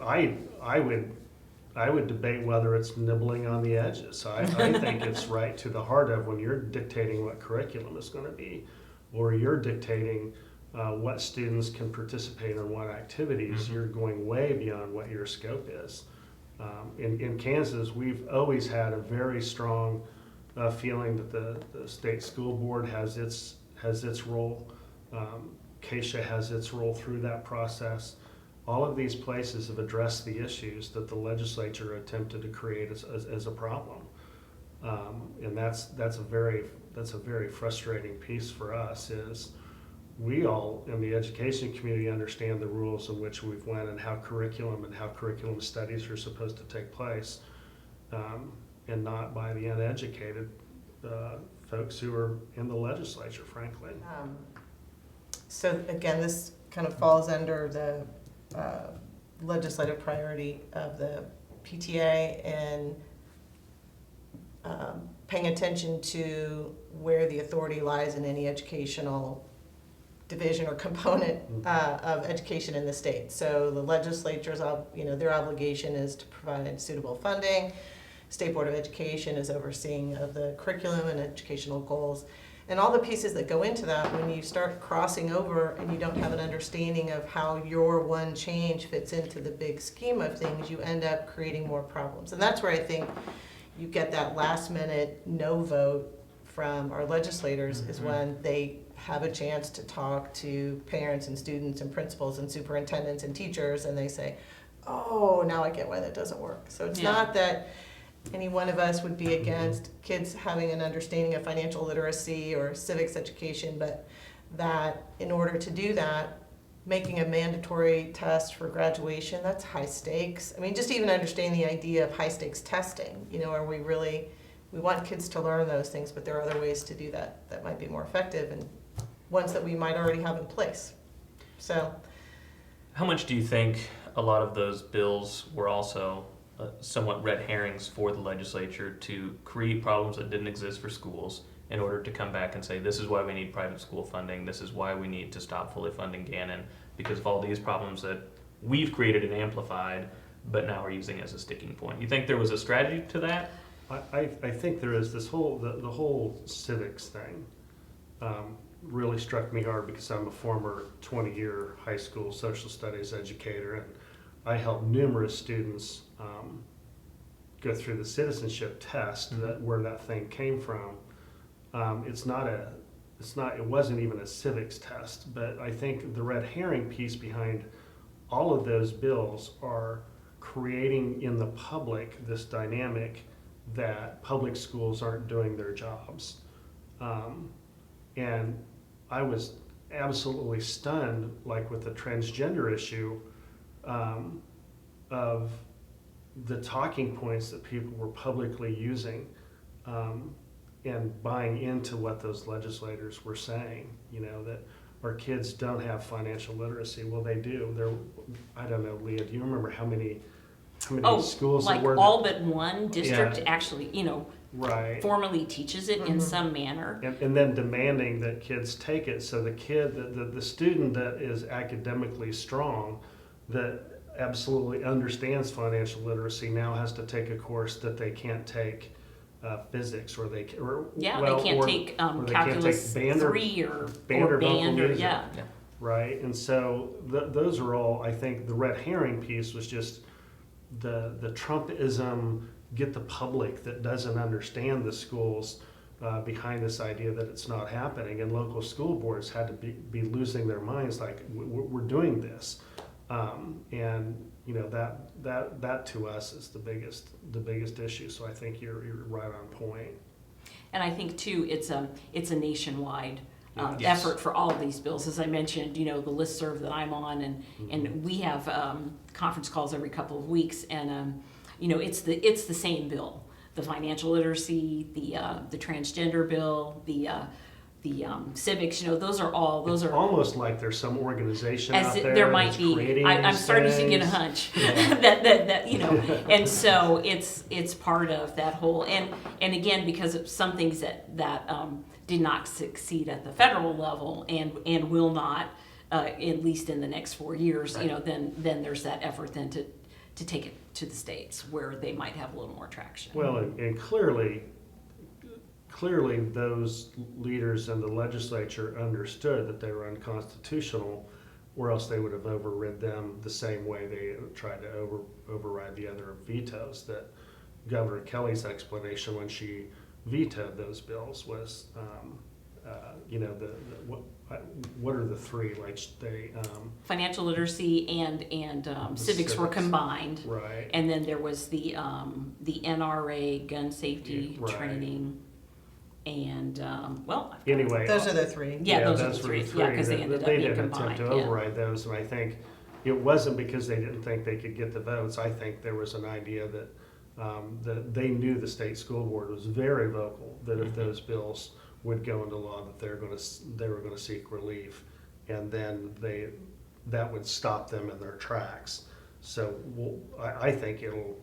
would debate whether it's nibbling on the edges. I think it's right to the heart of when you're dictating what curriculum is going to be, or you're dictating what students can participate in what activities. You're going way beyond what your scope is. In Kansas, we've always had a very strong feeling that the state school board has its role. CASA has its role through that process. All of these places have addressed the issues that the legislature attempted to create as a problem, and that's a very frustrating piece for us. Is we all in the education community understand the rules in which we've went and how curriculum studies are supposed to take place, and not by the uneducated folks who are in the legislature, frankly. So again, this kind of falls under the legislative priority of the PTA and paying attention to where the authority lies in any educational division or component of education in the state. So the legislature's, their obligation is to provide suitable funding. State Board of Education is overseeing of the curriculum and educational goals. And all the pieces that go into that, when you start crossing over and you don't have an understanding of how your one change fits into the big scheme of things, you end up creating more problems. And that's where I think you get that last minute no vote from our legislators, is when they have a chance to talk to parents and students and principals and superintendents and teachers, and they say, oh, now I get why that doesn't work. So it's not that any one of us would be against kids having an understanding of financial literacy or civics education, but that in order to do that, making a mandatory test for graduation, that's high stakes. I mean, just even understanding the idea of high stakes testing, are we want kids to learn those things, but there are other ways to do that that might be more effective and ones that we might already have in place. So, How much do you think a lot of those bills were also somewhat red herrings for the legislature to create problems that didn't exist for schools in order to come back and say, this is why we need private school funding, this is why we need to stop fully funding Gannon, because of all these problems that we've created and amplified, but now we're using as a sticking point? You think there was a strategy to that? I think there is this whole the whole civics thing really struck me hard, because I'm a former 20-year high school social studies educator, and I helped numerous students go through the citizenship test where that thing came from. It wasn't even a civics test, but I think the red herring piece behind all of those bills are creating in the public this dynamic that public schools aren't doing their jobs. And I was absolutely stunned, like with the transgender issue, of the talking points that people were publicly using, and buying into what those legislators were saying, that our kids don't have financial literacy. Well, they do. I don't know, Leah, do you remember how many schools like there were? all but one district actually, right. formally teaches it in some manner. And then demanding that kids take it, so the student that is academically strong, that absolutely understands financial literacy, now has to take a course that they can't take physics, or they can't take calculus 3 or band or right. And so those are all, I think, the red herring piece was just the Trumpism, get the public that doesn't understand the schools behind this idea that it's not happening, and local school boards had to be losing their minds, like we're doing this, and that to us is the biggest issue. So I think you're right on point. And I think too, it's a nationwide effort for all of these bills. As I mentioned, the listserv that I'm on, and we have conference calls every couple of weeks, and it's the same bill: the financial literacy, the transgender bill, the civics. Those are almost like there's some organization as out there. There might be. I'm starting to get a hunch that and so it's part of that whole, and again, because of some things that did not succeed at the federal level and will not, at least in the next 4 years. Right. Then there's that effort then to take it to the states where they might have a little more traction. Well, and clearly those leaders in the legislature understood that they were unconstitutional, or else they would have overrid them the same way they tried to override the other vetoes. That Governor Kelly's explanation when she vetoed those bills was, what are the three? Like they Financial literacy and civics were civics. combined. Right. And then there was the NRA gun safety Right. training, and Anyway, Those are the three. Yeah, those are those the were three. Yeah, 'cause they that- ended that up they being didn't attempt combined, to yeah. override those, and I think it wasn't because they didn't think they could get the votes. I think there was an idea that that they knew the state school board was very vocal that if those bills would go into law, that they were going to seek relief, and then that would stop them in their tracks. So I think it'll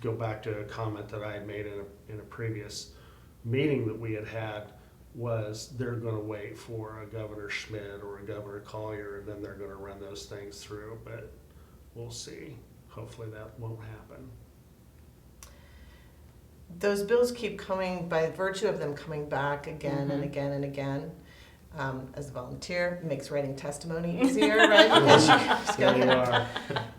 go back to a comment that I had made in a previous meeting that we had, was they're going to wait for a Governor Schmidt or a Governor Collier, and then they're going to run those things through, but we'll see. Hopefully that won't happen. Those bills keep coming, by virtue of them coming back again and again and again. As a volunteer, it makes writing testimony easier, right? Because you just There you gotta are.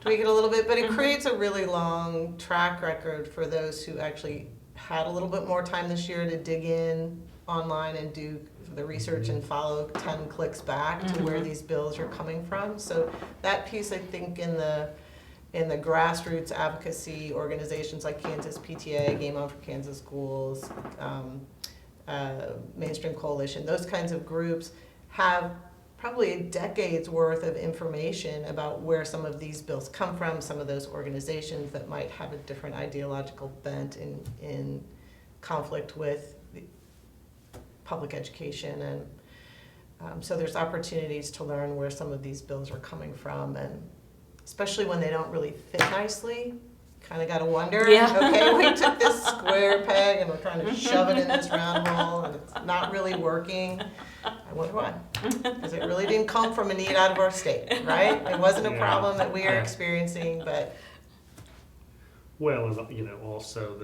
tweak it a little bit, but it creates a really long track record for those who actually had a little bit more time this year to dig in online and do the research and follow 10 clicks back to where these bills are coming from. So that piece, I think, in the grassroots advocacy organizations like Kansas PTA, Game On for Kansas Schools, Mainstream Coalition, those kinds of groups have probably a decade's worth of information about where some of these bills come from, some of those organizations that might have a different ideological bent in conflict with public education. And so there's opportunities to learn where some of these bills are coming from, and especially when they don't really fit nicely, kind of got to wonder, Yeah. okay, we took this square peg and we're trying to shove it in this round hole and it's not really working. I wonder why. Because it really didn't come from a need out of our state, right? It wasn't a Yeah. problem that we are experiencing, but Well, and also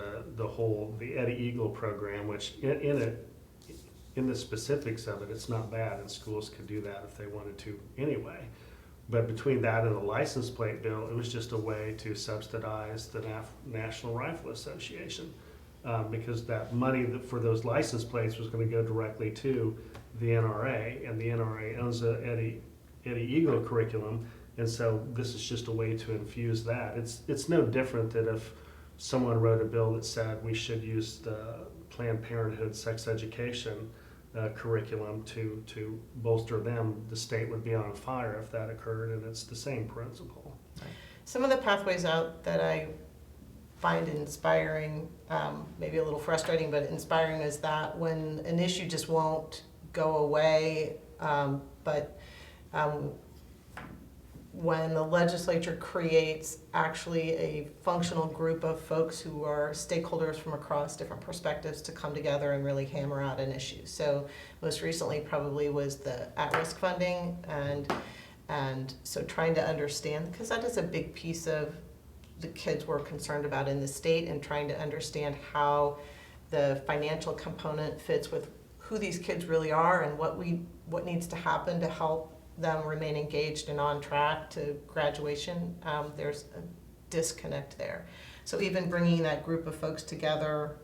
the Eddie Eagle program, which in the specifics of it, it's not bad, and schools could do that if they wanted to anyway. But between that and the license plate bill, it was just a way to subsidize the National Rifle Association, because that money for those license plates was going to go directly to the NRA, and the NRA owns the Eddie Eagle curriculum, and so this is just a way to infuse that. It's no different than if someone wrote a bill that said we should use the Planned Parenthood sex education curriculum to bolster them. The state would be on fire if that occurred, and it's the same principle. some of the pathways out that I find inspiring, maybe a little frustrating, but inspiring, is that when an issue just won't go away, when the legislature creates actually a functional group of folks who are stakeholders from across different perspectives to come together and really hammer out an issue. So most recently probably was the at-risk funding, and so trying to understand, because that is a big piece of the kids we're concerned about in the state, and trying to understand how the financial component fits with who these kids really are and what needs to happen to help them remain engaged and on track to graduation. There's a disconnect there. So even bringing that group of folks together,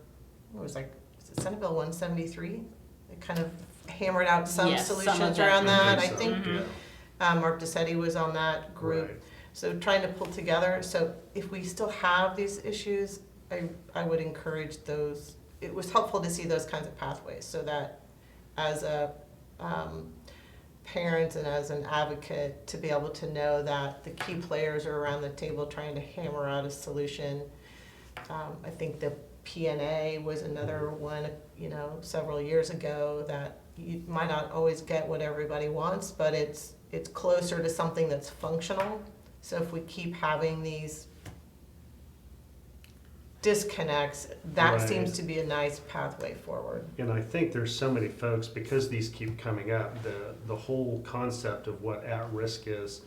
is it Senate Bill 173? It kind of hammered out some Yes, some of solutions that. around that. I So, think yeah. Mark DeSetti was on that group. Right. So trying to pull together. So if we still have these issues, I would encourage those. It was helpful to see those kinds of pathways, so that as a parent and as an advocate, to be able to know that the key players are around the table trying to hammer out a solution. I think the PNA was another one, several years ago, that you might not always get what everybody wants, but it's closer to something that's functional. So if we keep having these disconnects, that Right. seems to be a nice pathway forward. And I think there's so many folks, because these keep coming up, the whole concept of what at-risk is,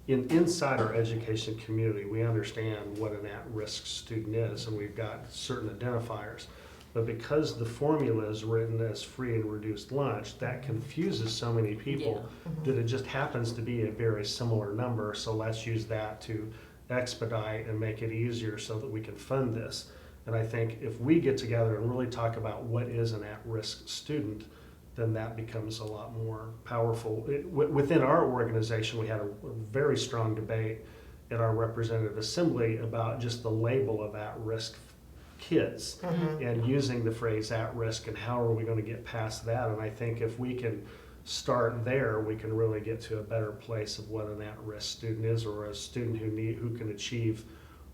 inside our education community, we understand what an at-risk student is, and we've got certain identifiers. But because the formula is written as free and reduced lunch, that confuses so many people that it just happens to be a very similar number. So let's use that to expedite and make it easier so that we can fund this. And I think if we get together and really talk about what is an at-risk student, then that becomes a lot more powerful. Within our organization, we had a very strong debate at our representative assembly about just the label of at-risk kids and using the phrase at-risk and how are we going to get past that. And I think if we can start there, we can really get to a better place of what an at-risk student is, or a student who can achieve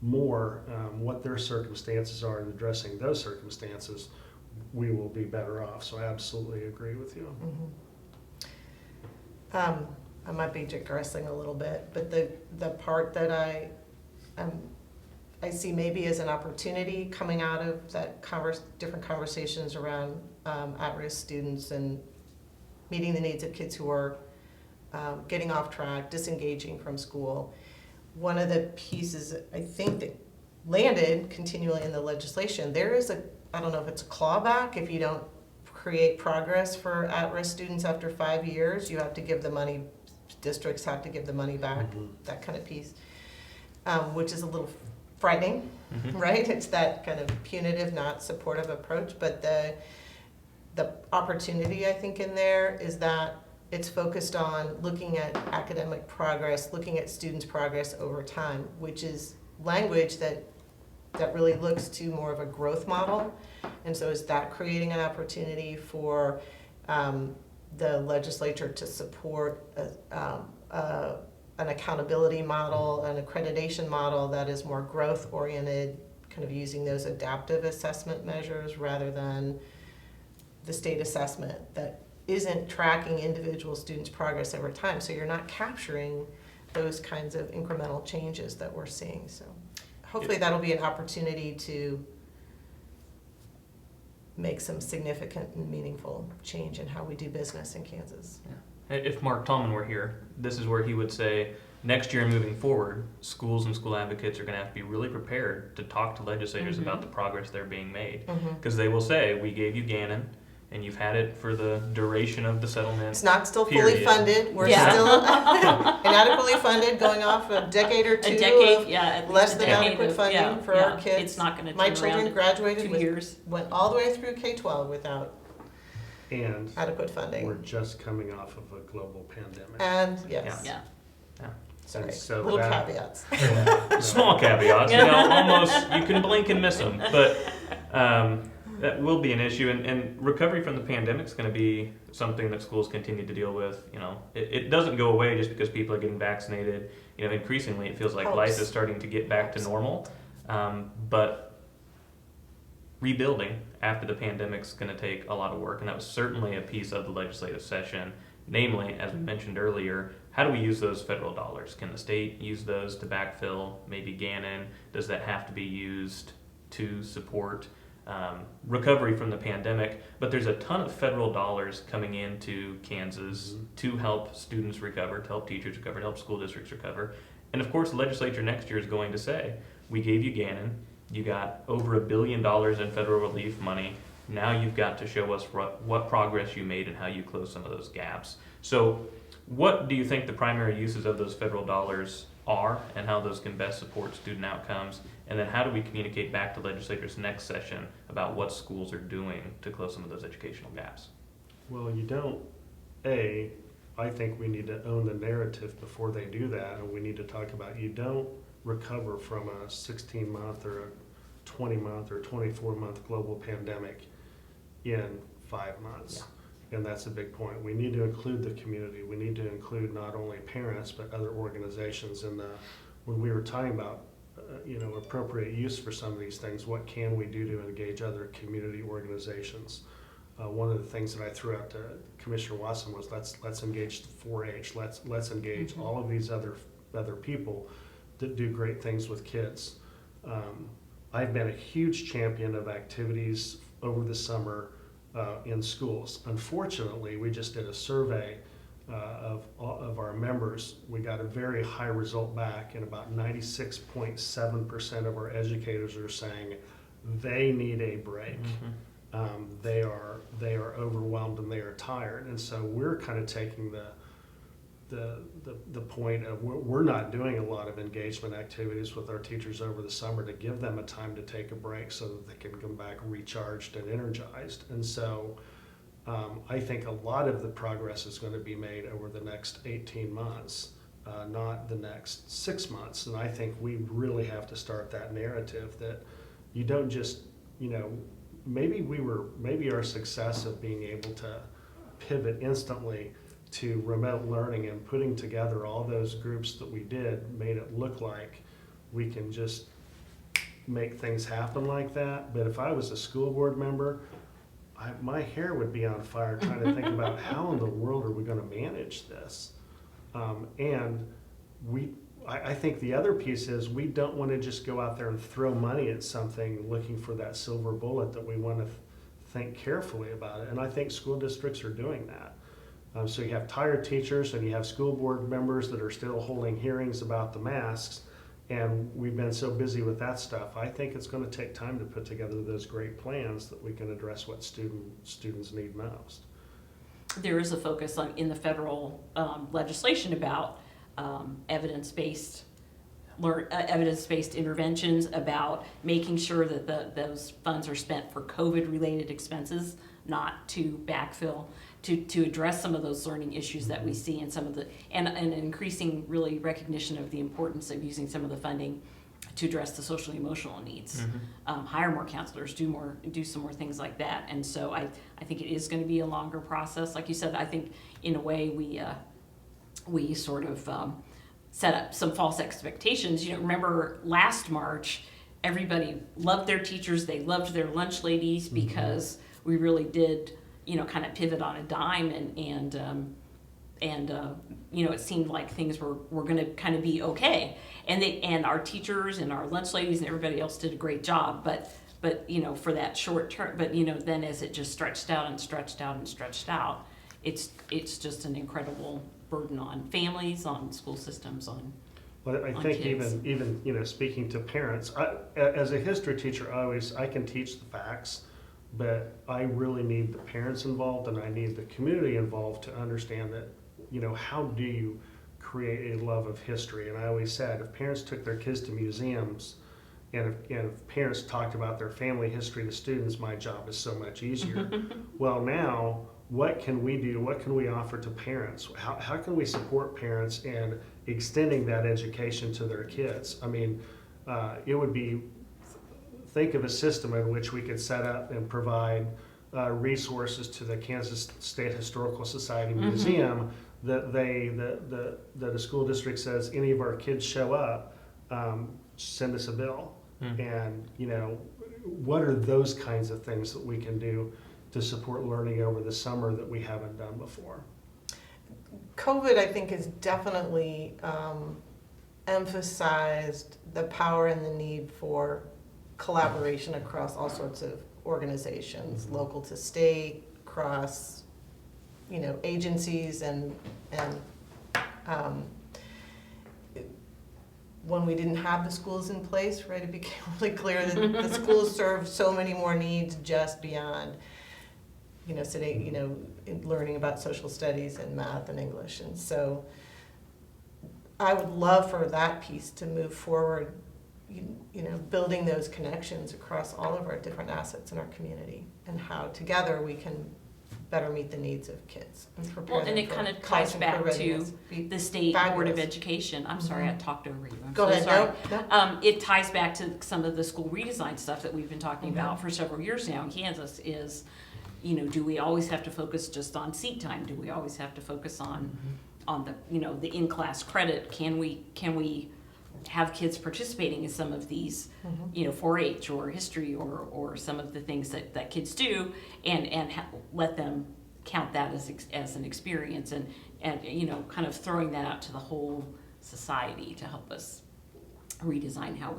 more, what their circumstances are, and addressing those circumstances, we will be better off. So I absolutely agree with you. I might be digressing a little bit, but the part that I see maybe as an opportunity coming out of that different conversations around at-risk students and meeting the needs of kids who are getting off track, disengaging from school. One of the pieces I think that landed continually in the legislation, there is I don't know if it's a clawback if you don't create progress for at-risk students after 5 years. You have to give the money, districts have to give the money back, that kind of piece, which is a little frightening, right? It's that kind of punitive, not supportive approach. But the opportunity, I think, in there is that it's focused on looking at academic progress, looking at students' progress over time, which is language that really looks to more of a growth model. And so is that creating an opportunity for the legislature to support an accountability model, an accreditation model that is more growth-oriented, kind of using those adaptive assessment measures rather than the state assessment that isn't tracking individual students' progress over time. So you're not capturing those kinds of incremental changes that we're seeing. So hopefully that'll be an opportunity to make some significant and meaningful change in how we do business in Kansas. Yeah. If Mark Tallman were here, this is where he would say, next year and moving forward, schools and school advocates are going to have to be really prepared to talk to legislators about the progress they're being made. Because they will say, we gave you Gannon, and you've had it for the duration of the settlement. It's not still fully period. funded. We're still inadequately funded, going off a decade or two. A decade, of at less least than a decade adequate of, funding for our kids. It's not going to My turn children around graduated in 2 with, years. went all the way through K-12 without And adequate funding. we're just coming off of a global pandemic. And yes, Yeah. sorry, And so little that- caveats. Small caveats, almost, you can blink and miss them. But that will be an issue. And recovery from the pandemic is going to be something that schools continue to deal with. It doesn't go away just because people are getting vaccinated. Increasingly it feels like life is starting to get back to normal. But rebuilding after the pandemic is going to take a lot of work, and that was certainly a piece of the legislative session. Namely, as we mentioned earlier, how do we use those federal dollars? Can the state use those to backfill maybe Gannon? Does that have to be used to support recovery from the pandemic? But there's a ton of federal dollars coming into Kansas to help students recover, to help teachers recover, to help school districts recover. And of course, the legislature next year is going to say, we gave you Gannon, you got over $1 billion in federal relief money. Now you've got to show us what progress you made and how you close some of those gaps. So what do you think the primary uses of those federal dollars are, and how those can best support student outcomes? And then how do we communicate back to legislators next session about what schools are doing to close some of those educational gaps? Well, I think we need to own the narrative before they do that, and we need to talk about, you don't recover from a 16-month or a 20-month or 24-month global pandemic in 5 months. And that's a big point. We need to include the community. We need to include not only parents, but other organizations. And when we were talking about appropriate use for some of these things, what can we do to engage other community organizations? One of the things that I threw out to Commissioner Watson was let's engage the 4-H. Let's engage all of these other people that do great things with kids. I've been a huge champion of activities over the summer in schools. Unfortunately, we just did a survey of our members. We got a very high result back, and about 96.7% of our educators are saying they need a break. they are overwhelmed and they are tired. And so we're kind of taking the point of we're not doing a lot of engagement activities with our teachers over the summer to give them a time to take a break so that they can come back recharged and energized. And so I think a lot of the progress is going to be made over the next 18 months, not the next 6 months. And I think we really have to start that narrative that you don't just, maybe our success of being able to pivot instantly to remote learning and putting together all those groups that we did made it look like we can just make things happen like that. But if I was a school board member, my hair would be on fire trying to think about how in the world are we going to manage this. I think the other piece is we don't want to just go out there and throw money at something looking for that silver bullet, that we want to think carefully about it. And I think school districts are doing that. So you have tired teachers and you have school board members that are still holding hearings about the masks, and we've been so busy with that stuff. I think it's going to take time to put together those great plans that we can address what students need most. There is a focus in the federal legislation about evidence-based interventions, about making sure that those funds are spent for COVID-related expenses, not to backfill, to address some of those learning issues that we see, and some of and increasing really recognition of the importance of using some of the funding to address the social emotional needs. Hire more counselors, do some more things like that. And so I think it is going to be a longer process. Like you said, I think in a way we sort of set up some false expectations. Remember last March, everybody loved their teachers, they loved their lunch ladies, because we really did, kind of pivot on a dime, and it seemed like things were going to kind of be okay, and our teachers and our lunch ladies and everybody else did a great job, but for that short term, but then as it just stretched out and stretched out and stretched out, it's just an incredible burden on families, on school systems, on But I think kids. even speaking to parents, as a history teacher, I can teach the facts, but I really need the parents involved, and I need the community involved to understand that, how do you create a love of history? And I always said, if parents took their kids to museums, and if parents talked about their family history to students, my job is so much easier. Well, now, what can we do? What can we offer to parents? How can we support parents in extending that education to their kids? I mean, it would be, think of a system in which we could set up and provide resources to the Kansas State Historical Society Museum, that a school district says, any of our kids show up, send us a bill. And what are those kinds of things that we can do to support learning over the summer that we haven't done before? COVID, I think, has definitely emphasized the power and the need for collaboration across all sorts of organizations, local to state, across, agencies, and when we didn't have the schools in place, right, it became really clear that the schools serve so many more needs just beyond, learning about social studies and math and English. And so I would love for that piece to move forward, building those connections across all of our different assets in our community, and how together we can better meet the needs of kids and prepare them and it for kind of college ties and back career to readiness. the State Board of Fabulous. Education. I'm sorry, I talked over you. I'm Go so ahead. sorry. No. It ties back to some of the school redesign stuff that we've been talking about for several years now in Kansas. Is, do we always have to focus just on seat time? Do we always have to focus on the the in-class credit? Can we have kids participating in some of these 4-H or history or some of the things that kids do, and let them count that as an experience, and kind of throwing that out to the whole society to help us redesign how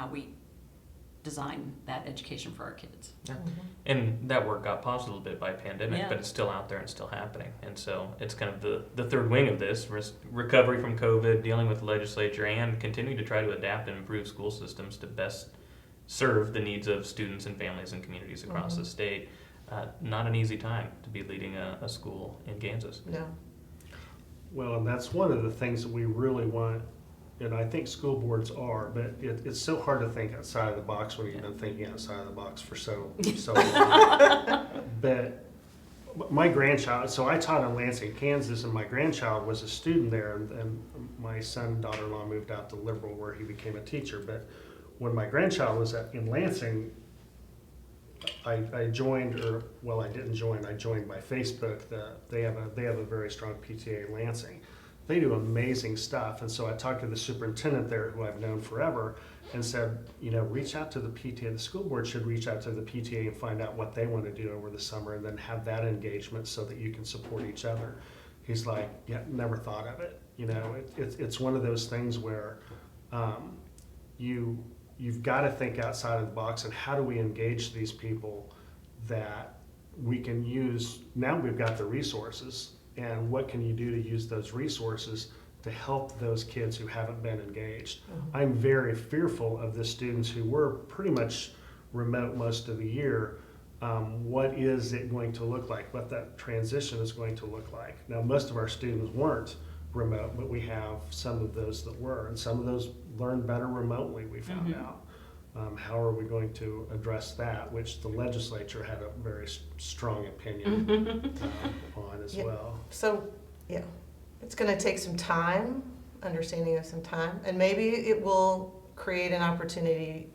we design that education for our kids. Yeah. And that work got paused a little bit by pandemic, Yeah. but it's still out there and still happening. And so it's kind of the third wing of this, recovery from COVID, dealing with the legislature, and continuing to try to adapt and improve school systems to best serve the needs of students and families and communities across the state. not an easy time to be leading a school in Kansas. No. Well, and that's one of the things that we really want, and I think school boards are, but it's so hard to think outside of the box when you've been thinking outside of the box for so long. But my grandchild, so I taught in Lansing, Kansas, and my grandchild was a student there, and my son and daughter-in-law moved out to Liberal where he became a teacher. But when my grandchild was in Lansing, I joined, I didn't join, I joined by Facebook. They have a very strong PTA in Lansing. They do amazing stuff, and so I talked to the superintendent there, who I've known forever, and said, reach out to the PTA. The school board should reach out to the PTA and find out what they want to do over the summer, and then have that engagement so that you can support each other. He's like, yeah, never thought of it. It's one of those things where you've got to think outside of the box, and how do we engage these people that we can use? Now we've got the resources, and what can you do to use those resources to help those kids who haven't been engaged? Mm-hmm. I'm very fearful of the students who were pretty much remote most of the year. What is it going to look like? What that transition is going to look like? Now, most of our students weren't remote, but we have some of those that were, and some of those learned better remotely, we found out. How are we going to address that, which the legislature had a very strong opinion on as well. So, yeah, it's going to take some time, understanding of some time, and maybe it will create an opportunity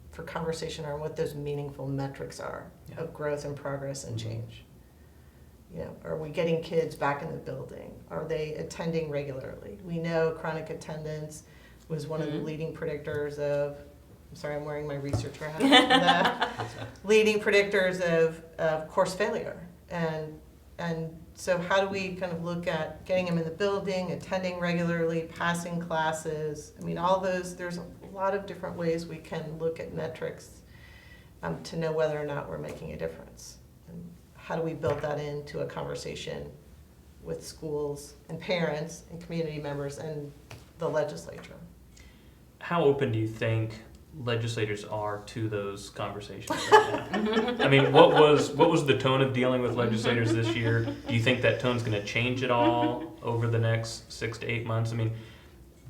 for conversation on what those meaningful metrics are of growth and progress and change. Are we getting kids back in the building? Are they attending regularly? We know chronic attendance was one of the leading predictors of, I'm sorry, I'm wearing my researcher hat, the leading predictors of course failure. And so how do we kind of look at getting them in the building, attending regularly, passing classes? I mean, all those, there's a lot of different ways we can look at metrics to know whether or not we're making a difference. And how do we build that into a conversation with schools and parents and community members and the legislature? How open do you think legislators are to those conversations right now? I mean, what was the tone of dealing with legislators this year? Do you think that tone's going to change at all over the next 6 to 8 months? I mean,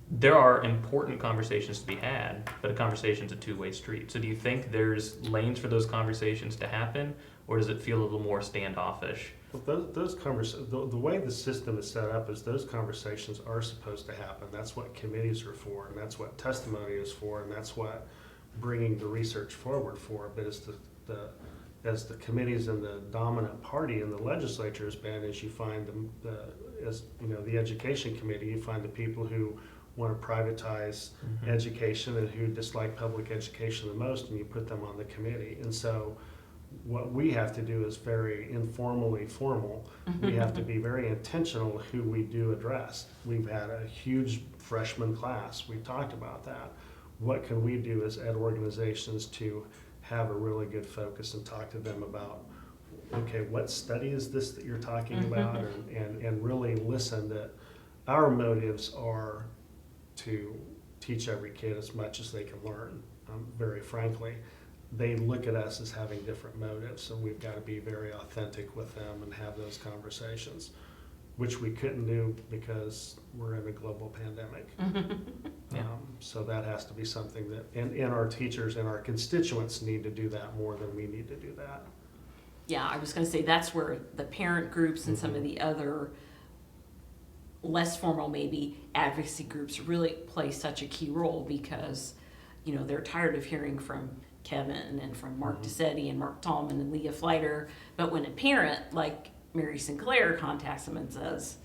there are important conversations to be had, but a conversation's a two-way street. So do you think there's lanes for those conversations to happen, or does it feel a little more standoffish? Well, those conversations, the way the system is set up is those conversations are supposed to happen. That's what committees are for, and that's what testimony is for, and that's what bringing the research forward for. But as the committees and the dominant party in the legislature has been, as you find the education committee, you find the people who want to privatize education and who dislike public education the most, and you put them on the committee. And so what we have to do is very informally formal. We have to be very intentional who we do address. We've had a huge freshman class. We've talked about that. What can we do as ed organizations to have a really good focus and talk to them about, okay, what study is this that you're talking about? And really listen that our motives are to teach every kid as much as they can learn, very frankly. They look at us as having different motives, and we've got to be very authentic with them and have those conversations, which we couldn't do because we're in a global pandemic. So that has to be something that, and our teachers and our constituents need to do that more than we need to do that. Yeah, I was going to say that's where the parent groups and some of the other less formal maybe advocacy groups really play such a key role, because they're tired of hearing from Kevin and from Mark DeSetti and Mark Tallman and Leah Fleiter. But when a parent like Mary Sinclair contacts them and says,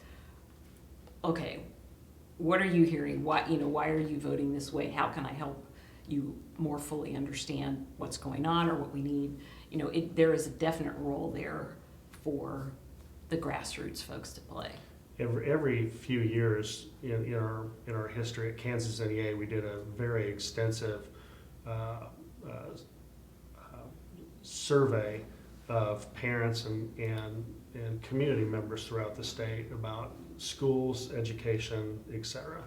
okay, what are you hearing? Why are you voting this way? How can I help you more fully understand what's going on or what we need? There is a definite role there for the grassroots folks to play. Every few years in our history at Kansas NEA, we did a very extensive survey of parents and community members throughout the state about schools, education, etc.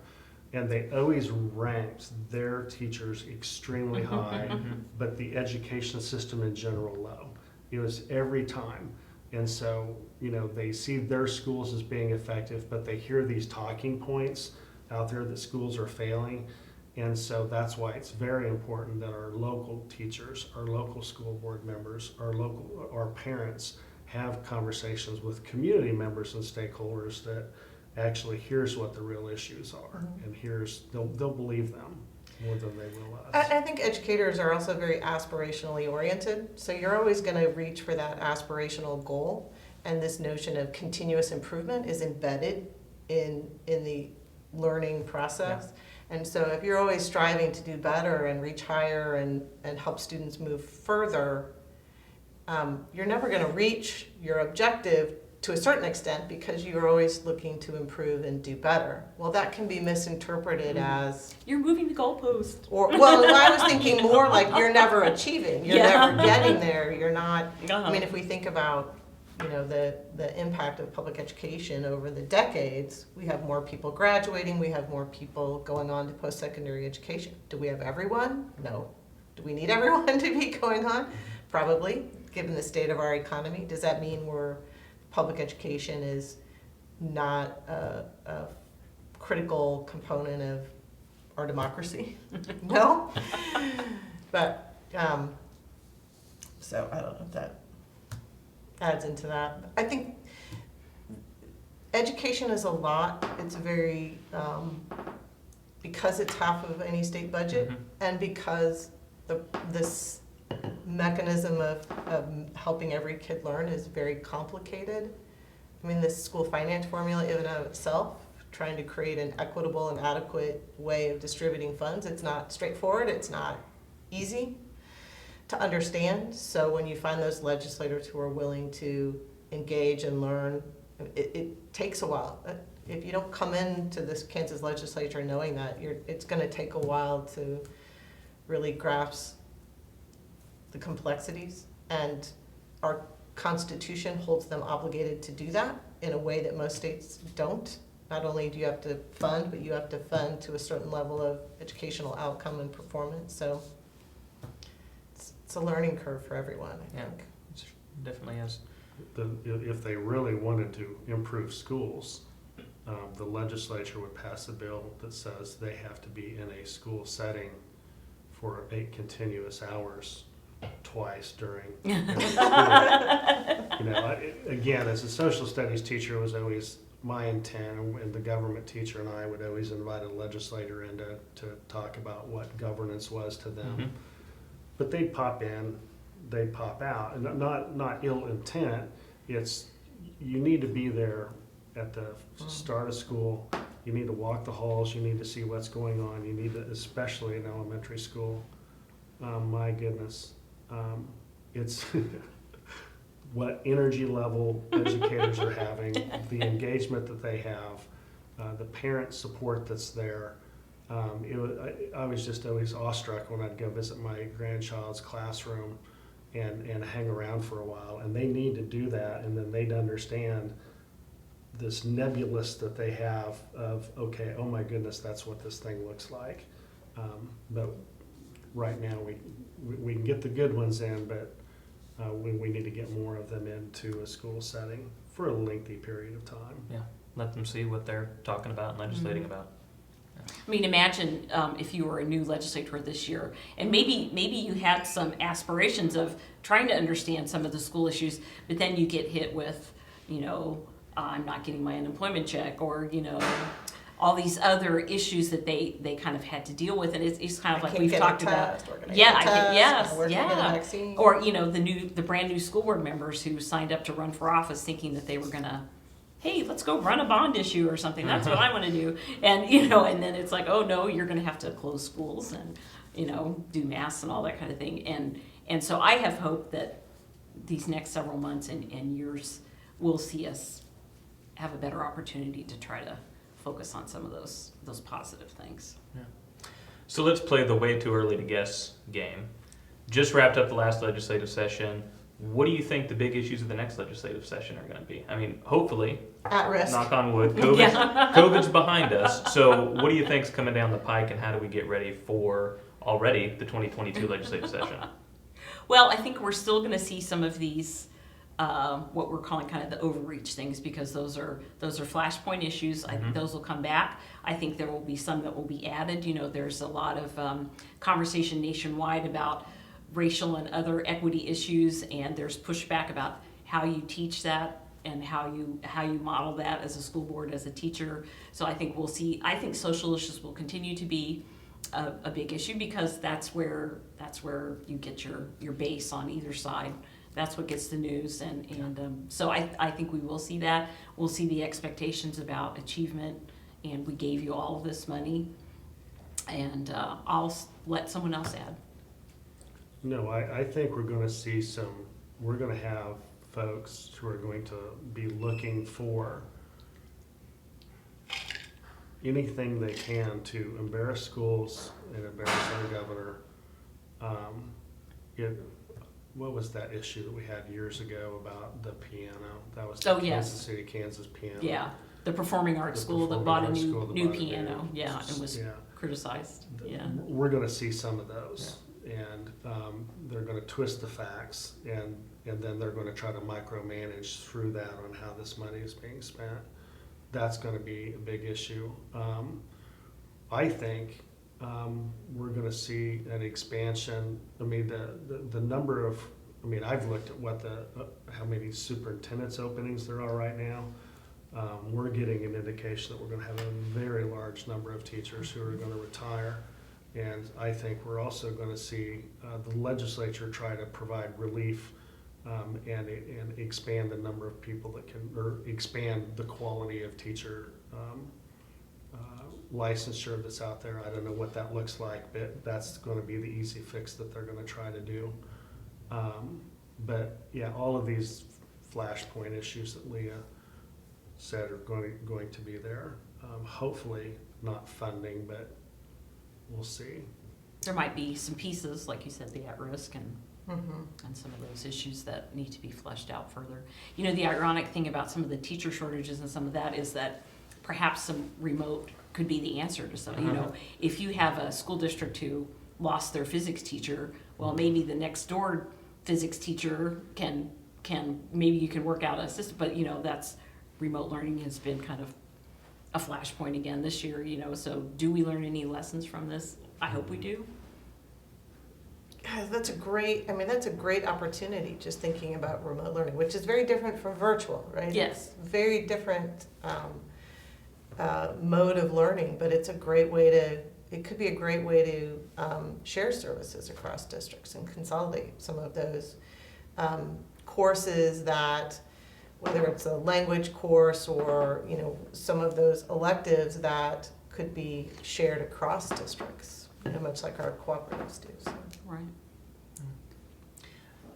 And they always ranked their teachers extremely high, but the education system in general low. It was every time. And so, they see their schools as being effective, but they hear these talking points out there that schools are failing. And so that's why it's very important that our local teachers, our local school board members, our parents have conversations with community members and stakeholders that actually hears what the real issues are, and they'll believe them more than they will us. I think educators are also very aspirationally oriented, so you're always going to reach for that aspirational goal, and this notion of continuous improvement is embedded in the learning process. And so if you're always striving to do better and reach higher and help students move further, you're never going to reach your objective to a certain extent because you're always looking to improve and do better. Well, that can be misinterpreted as... You're moving the goalpost. I was thinking more like you're never achieving. You're never getting there. You're not... I mean, if we think about, the impact of public education over the decades, we have more people graduating, we have more people going on to post-secondary education. Do we have everyone? No. Do we need everyone to be going on? Probably, given the state of our economy. Does that mean public education is not a critical component of our democracy? No? But, so I don't know if that adds into that. I think education is a lot. It's very, because it's half of any state budget, and because this mechanism of helping every kid learn is very complicated. I mean, this school finance formula in and of itself, trying to create an equitable and adequate way of distributing funds, it's not straightforward, it's not easy to understand. So when you find those legislators who are willing to engage and learn, it takes a while. If you don't come into this Kansas legislature knowing that, it's going to take a while to really grasp the complexities, and our Constitution holds them obligated to do that in a way that most states don't. Not only do you have to fund, but you have to fund to a certain level of educational outcome and performance. So it's a learning curve for everyone, I think. It definitely is. If they really wanted to improve schools, the legislature would pass a bill that says they have to be in a school setting for 8 continuous hours twice during school. Again, as a social studies teacher, it was always my intent, and the government teacher and I would always invite a legislator in to talk about what governance was to them. But they'd pop in, they'd pop out, and not ill intent. It's you need to be there at the start of school. You need to walk the halls. You need to see what's going on. You need to, especially in elementary school. My goodness, it's what energy level educators are having, the engagement that they have, the parent support that's there. I was just always awestruck when I'd go visit my grandchild's classroom and hang around for a while, and they need to do that, and then they'd understand this nebulous that they have of, okay, oh my goodness, that's what this thing looks like. But right now we can get the good ones in, but we need to get more of them into a school setting for a lengthy period of time. Yeah, let them see what they're talking about and legislating about. I mean, imagine if you were a new legislator this year, and maybe you had some aspirations of trying to understand some of the school issues, but then you get hit with, I'm not getting my unemployment check, or all these other issues that they kind of had to deal with, and it's kind of like we've talked about. Or the brand new school board members who signed up to run for office thinking that they were gonna, hey, let's go run a bond issue or something. That's what I want to do. And and then it's like, oh no, you're gonna have to close schools and do masks and all that kind of thing. And so I have hope that these next several months and years will see us have a better opportunity to try to focus on some of those positive things. Yeah. So let's play the way too early to guess game. Just wrapped up the last legislative session. What do you think the big issues of the next legislative session are going to be? I mean, hopefully, at risk. Knock on wood, COVID's behind us. So what do you think's coming down the pike, and how do we get ready for already the 2022 legislative session? Well, I think we're still going to see some of these, what we're calling kind of the overreach things, because those are flashpoint issues. I think those will come back. I think there will be some that will be added. You know, there's a lot of conversation nationwide about racial and other equity issues, and there's pushback about how you teach that and how you model that as a school board, as a teacher. So I think we'll see. I think social issues will continue to be a big issue, because that's where you get your base on either side. That's what gets the news, and so I think we will see that. We'll see the expectations about achievement, and we gave you all of this money, and I'll let someone else add. No, I think we're gonna see we're gonna have folks who are going to be looking for anything they can to embarrass schools and embarrass our governor. What was that issue that we had years ago about the piano? That was the Kansas City, Kansas piano. Yeah, the performing arts school that bought a new piano. Yeah, and was criticized. Yeah, we're going to see some of those, and they're going to twist the facts, and then they're going to try to micromanage through that on how this money is being spent. That's going to be a big issue. I think we're going to see an expansion. I mean, the number of, I've looked at how many superintendent's openings there are right now. We're getting an indication that we're going to have a very large number of teachers who are going to retire. And I think we're also going to see the legislature try to provide relief and expand the number of people that can, or expand the quality of teacher licensure that's out there. I don't know what that looks like, but that's going to be the easy fix that they're going to try to do. But yeah, all of these flashpoint issues that Leah said are going to be there. Hopefully not funding, but we'll see. There might be some pieces, like you said, the at-risk and some of those issues that need to be fleshed out further. You know, the ironic thing about some of the teacher shortages and some of that is that perhaps some remote could be the answer to some. You know, if you have a school district who lost their physics teacher, well, maybe the next door physics teacher can maybe you can work out a system. But you know, that's remote learning has been kind of a flashpoint again this year. You know, so do we learn any lessons from this? I hope we do. Guys, that's a great opportunity, just thinking about remote learning, which is very different from virtual, right? Yes. It's very different mode of learning, but it could be a great way to share services across districts and consolidate some of those courses that, whether it's a language course or, you know, some of those electives that could be shared across districts, you know, much like our cooperatives do. So. Right.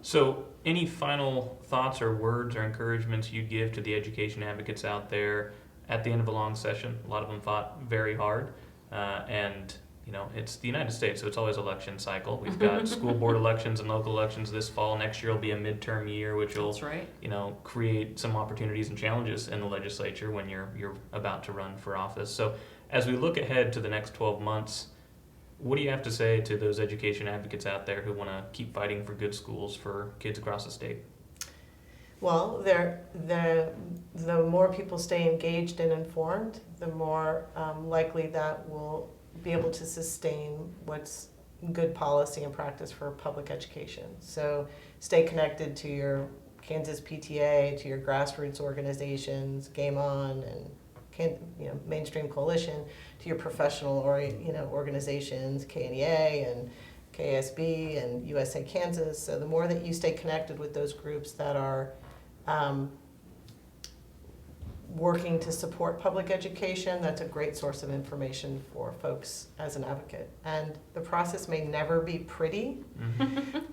So, any final thoughts or words or encouragements you'd give to the education advocates out there at the end of a long session? A lot of them fought very hard, and you know, it's the United States, so it's always election cycle. We've got school board elections and local elections this fall. Next year will be a midterm year, which will, you know, create some opportunities and challenges in the legislature when you're about to run for office. So, as we look ahead to the next 12 months, what do you have to say to those education advocates out there who want to keep fighting for good schools for kids across the state? Well, the more people stay engaged and informed, the more likely that we'll be able to sustain what's good policy and practice for public education. So stay connected to your Kansas PTA, to your grassroots organizations, Game On, and Mainstream Coalition, to your professional organizations, KNEA and KSB and USA Kansas. So the more that you stay connected with those groups that are working to support public education, that's a great source of information for folks as an advocate. And the process may never be pretty,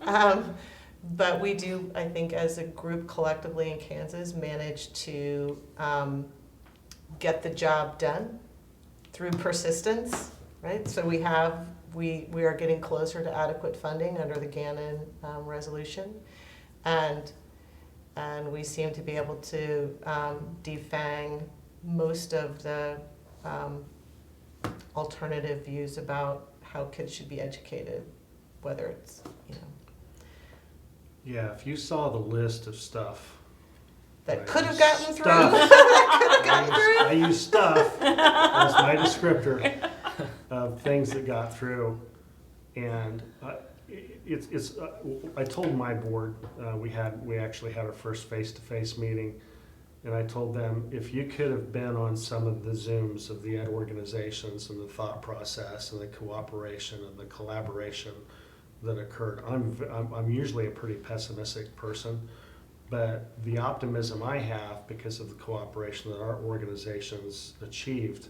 but we do, I think, as a group collectively in Kansas, manage to get the job done through persistence, right? So we are getting closer to adequate funding under the Gannon resolution, and we seem to be able to defang most of the alternative views about how kids should be educated, whether it's Yeah, if you saw the list of stuff. That could have gotten through. Stuff. That could have gotten through. I use stuff as my descriptor of things that got through. And I told my board, we actually had our first face-to-face meeting, and I told them, if you could have been on some of the Zooms of the ed organizations and the thought process and the cooperation and the collaboration that occurred. I'm usually a pretty pessimistic person, but the optimism I have because of the cooperation that our organizations achieved,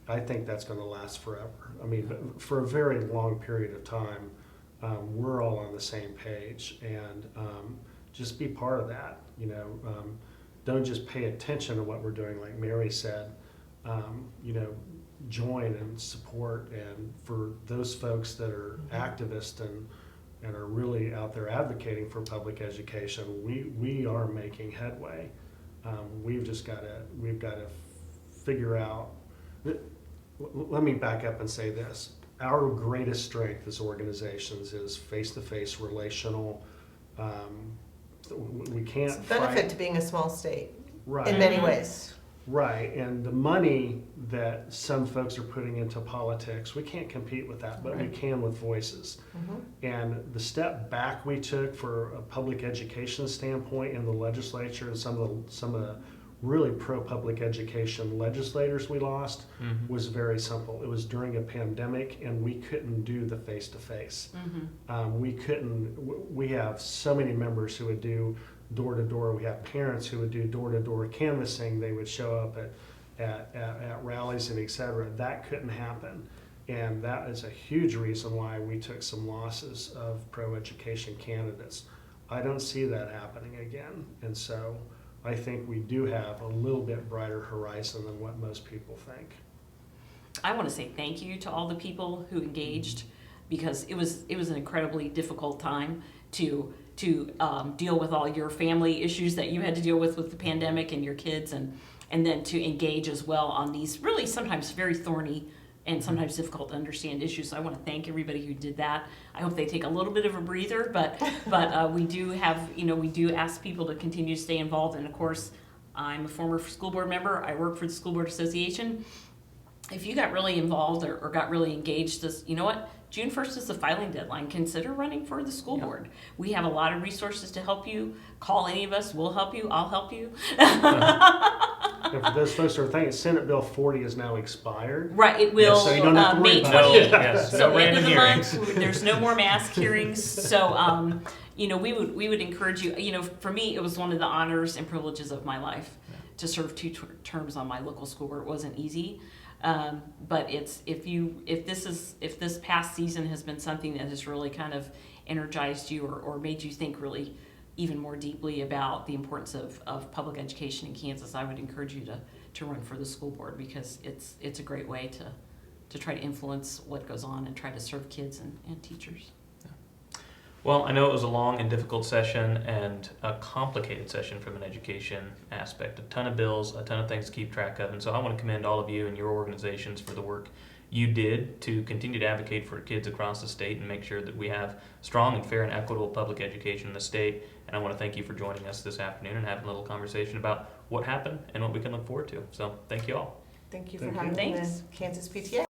I think that's going to last forever. I mean, for a very long period of time, we're all on the same page, and just be part of that. You know, don't just pay attention to what we're doing, like Mary said. You know, join and support, and for those folks that are activists and are really out there advocating for public education, we are making headway. We've got to figure out. Let me back up and say this. Our greatest strength as organizations is face-to-face relational. We can't It's a benefit fight. to being a small state Right. in many ways. Right, and the money that some folks are putting into politics, we can't compete with that, but we can with voices. And the step back we took for a public education standpoint in the legislature, and some of the really pro-public education legislators we lost, was very simple. It was during a pandemic, and we couldn't do the face-to-face. We have so many members who would do door-to-door. We have parents who would do door-to-door canvassing. They would show up at rallies and et cetera. That couldn't happen. And that is a huge reason why we took some losses of pro-education candidates. I don't see that happening again. And so I think we do have a little bit brighter horizon than what most people think. I want to say thank you to all the people who engaged, because it was an incredibly difficult time to deal with all your family issues that you had to deal with the pandemic and your kids, and then to engage as well on these really sometimes very thorny and sometimes difficult to understand issues. So I want to thank everybody who did that. I hope they take a little bit of a breather, but we do ask people to continue to stay involved. And of course, I'm a former school board member. I work for the School Board Association. If you got really involved or got really engaged, you know what? June 1st is the filing deadline. Consider running for the school board. We have a lot of resources to help you. Call any of us. We'll help you. I'll help you. And for those folks who are thinking, Senate Bill 40 is now expired. Right, it will. Yeah, so you don't have to worry May about 28th. it. Yes, So no end random of the hearings. month, there's no more mask hearings. So we would encourage you. For me, it was one of the honors and privileges of my life to serve 2 terms on my local school board. It wasn't easy. But if this past season has been something that has really kind of energized you or made you think really even more deeply about the importance of public education in Kansas, I would encourage you to run for the school board, because it's a great way to try to influence what goes on and try to serve kids and teachers. Well, I know it was a long and difficult session and a complicated session from an education aspect. A ton of bills, a ton of things to keep track of. And so I want to commend all of you and your organizations for the work you did to continue to advocate for kids across the state and make sure that we have strong and fair and equitable public education in the state. And I want to thank you for joining us this afternoon and having a little conversation about what happened and what we can look forward to. So thank you all. Thank you for Thank you. having me, Thanks. Kansas PTA.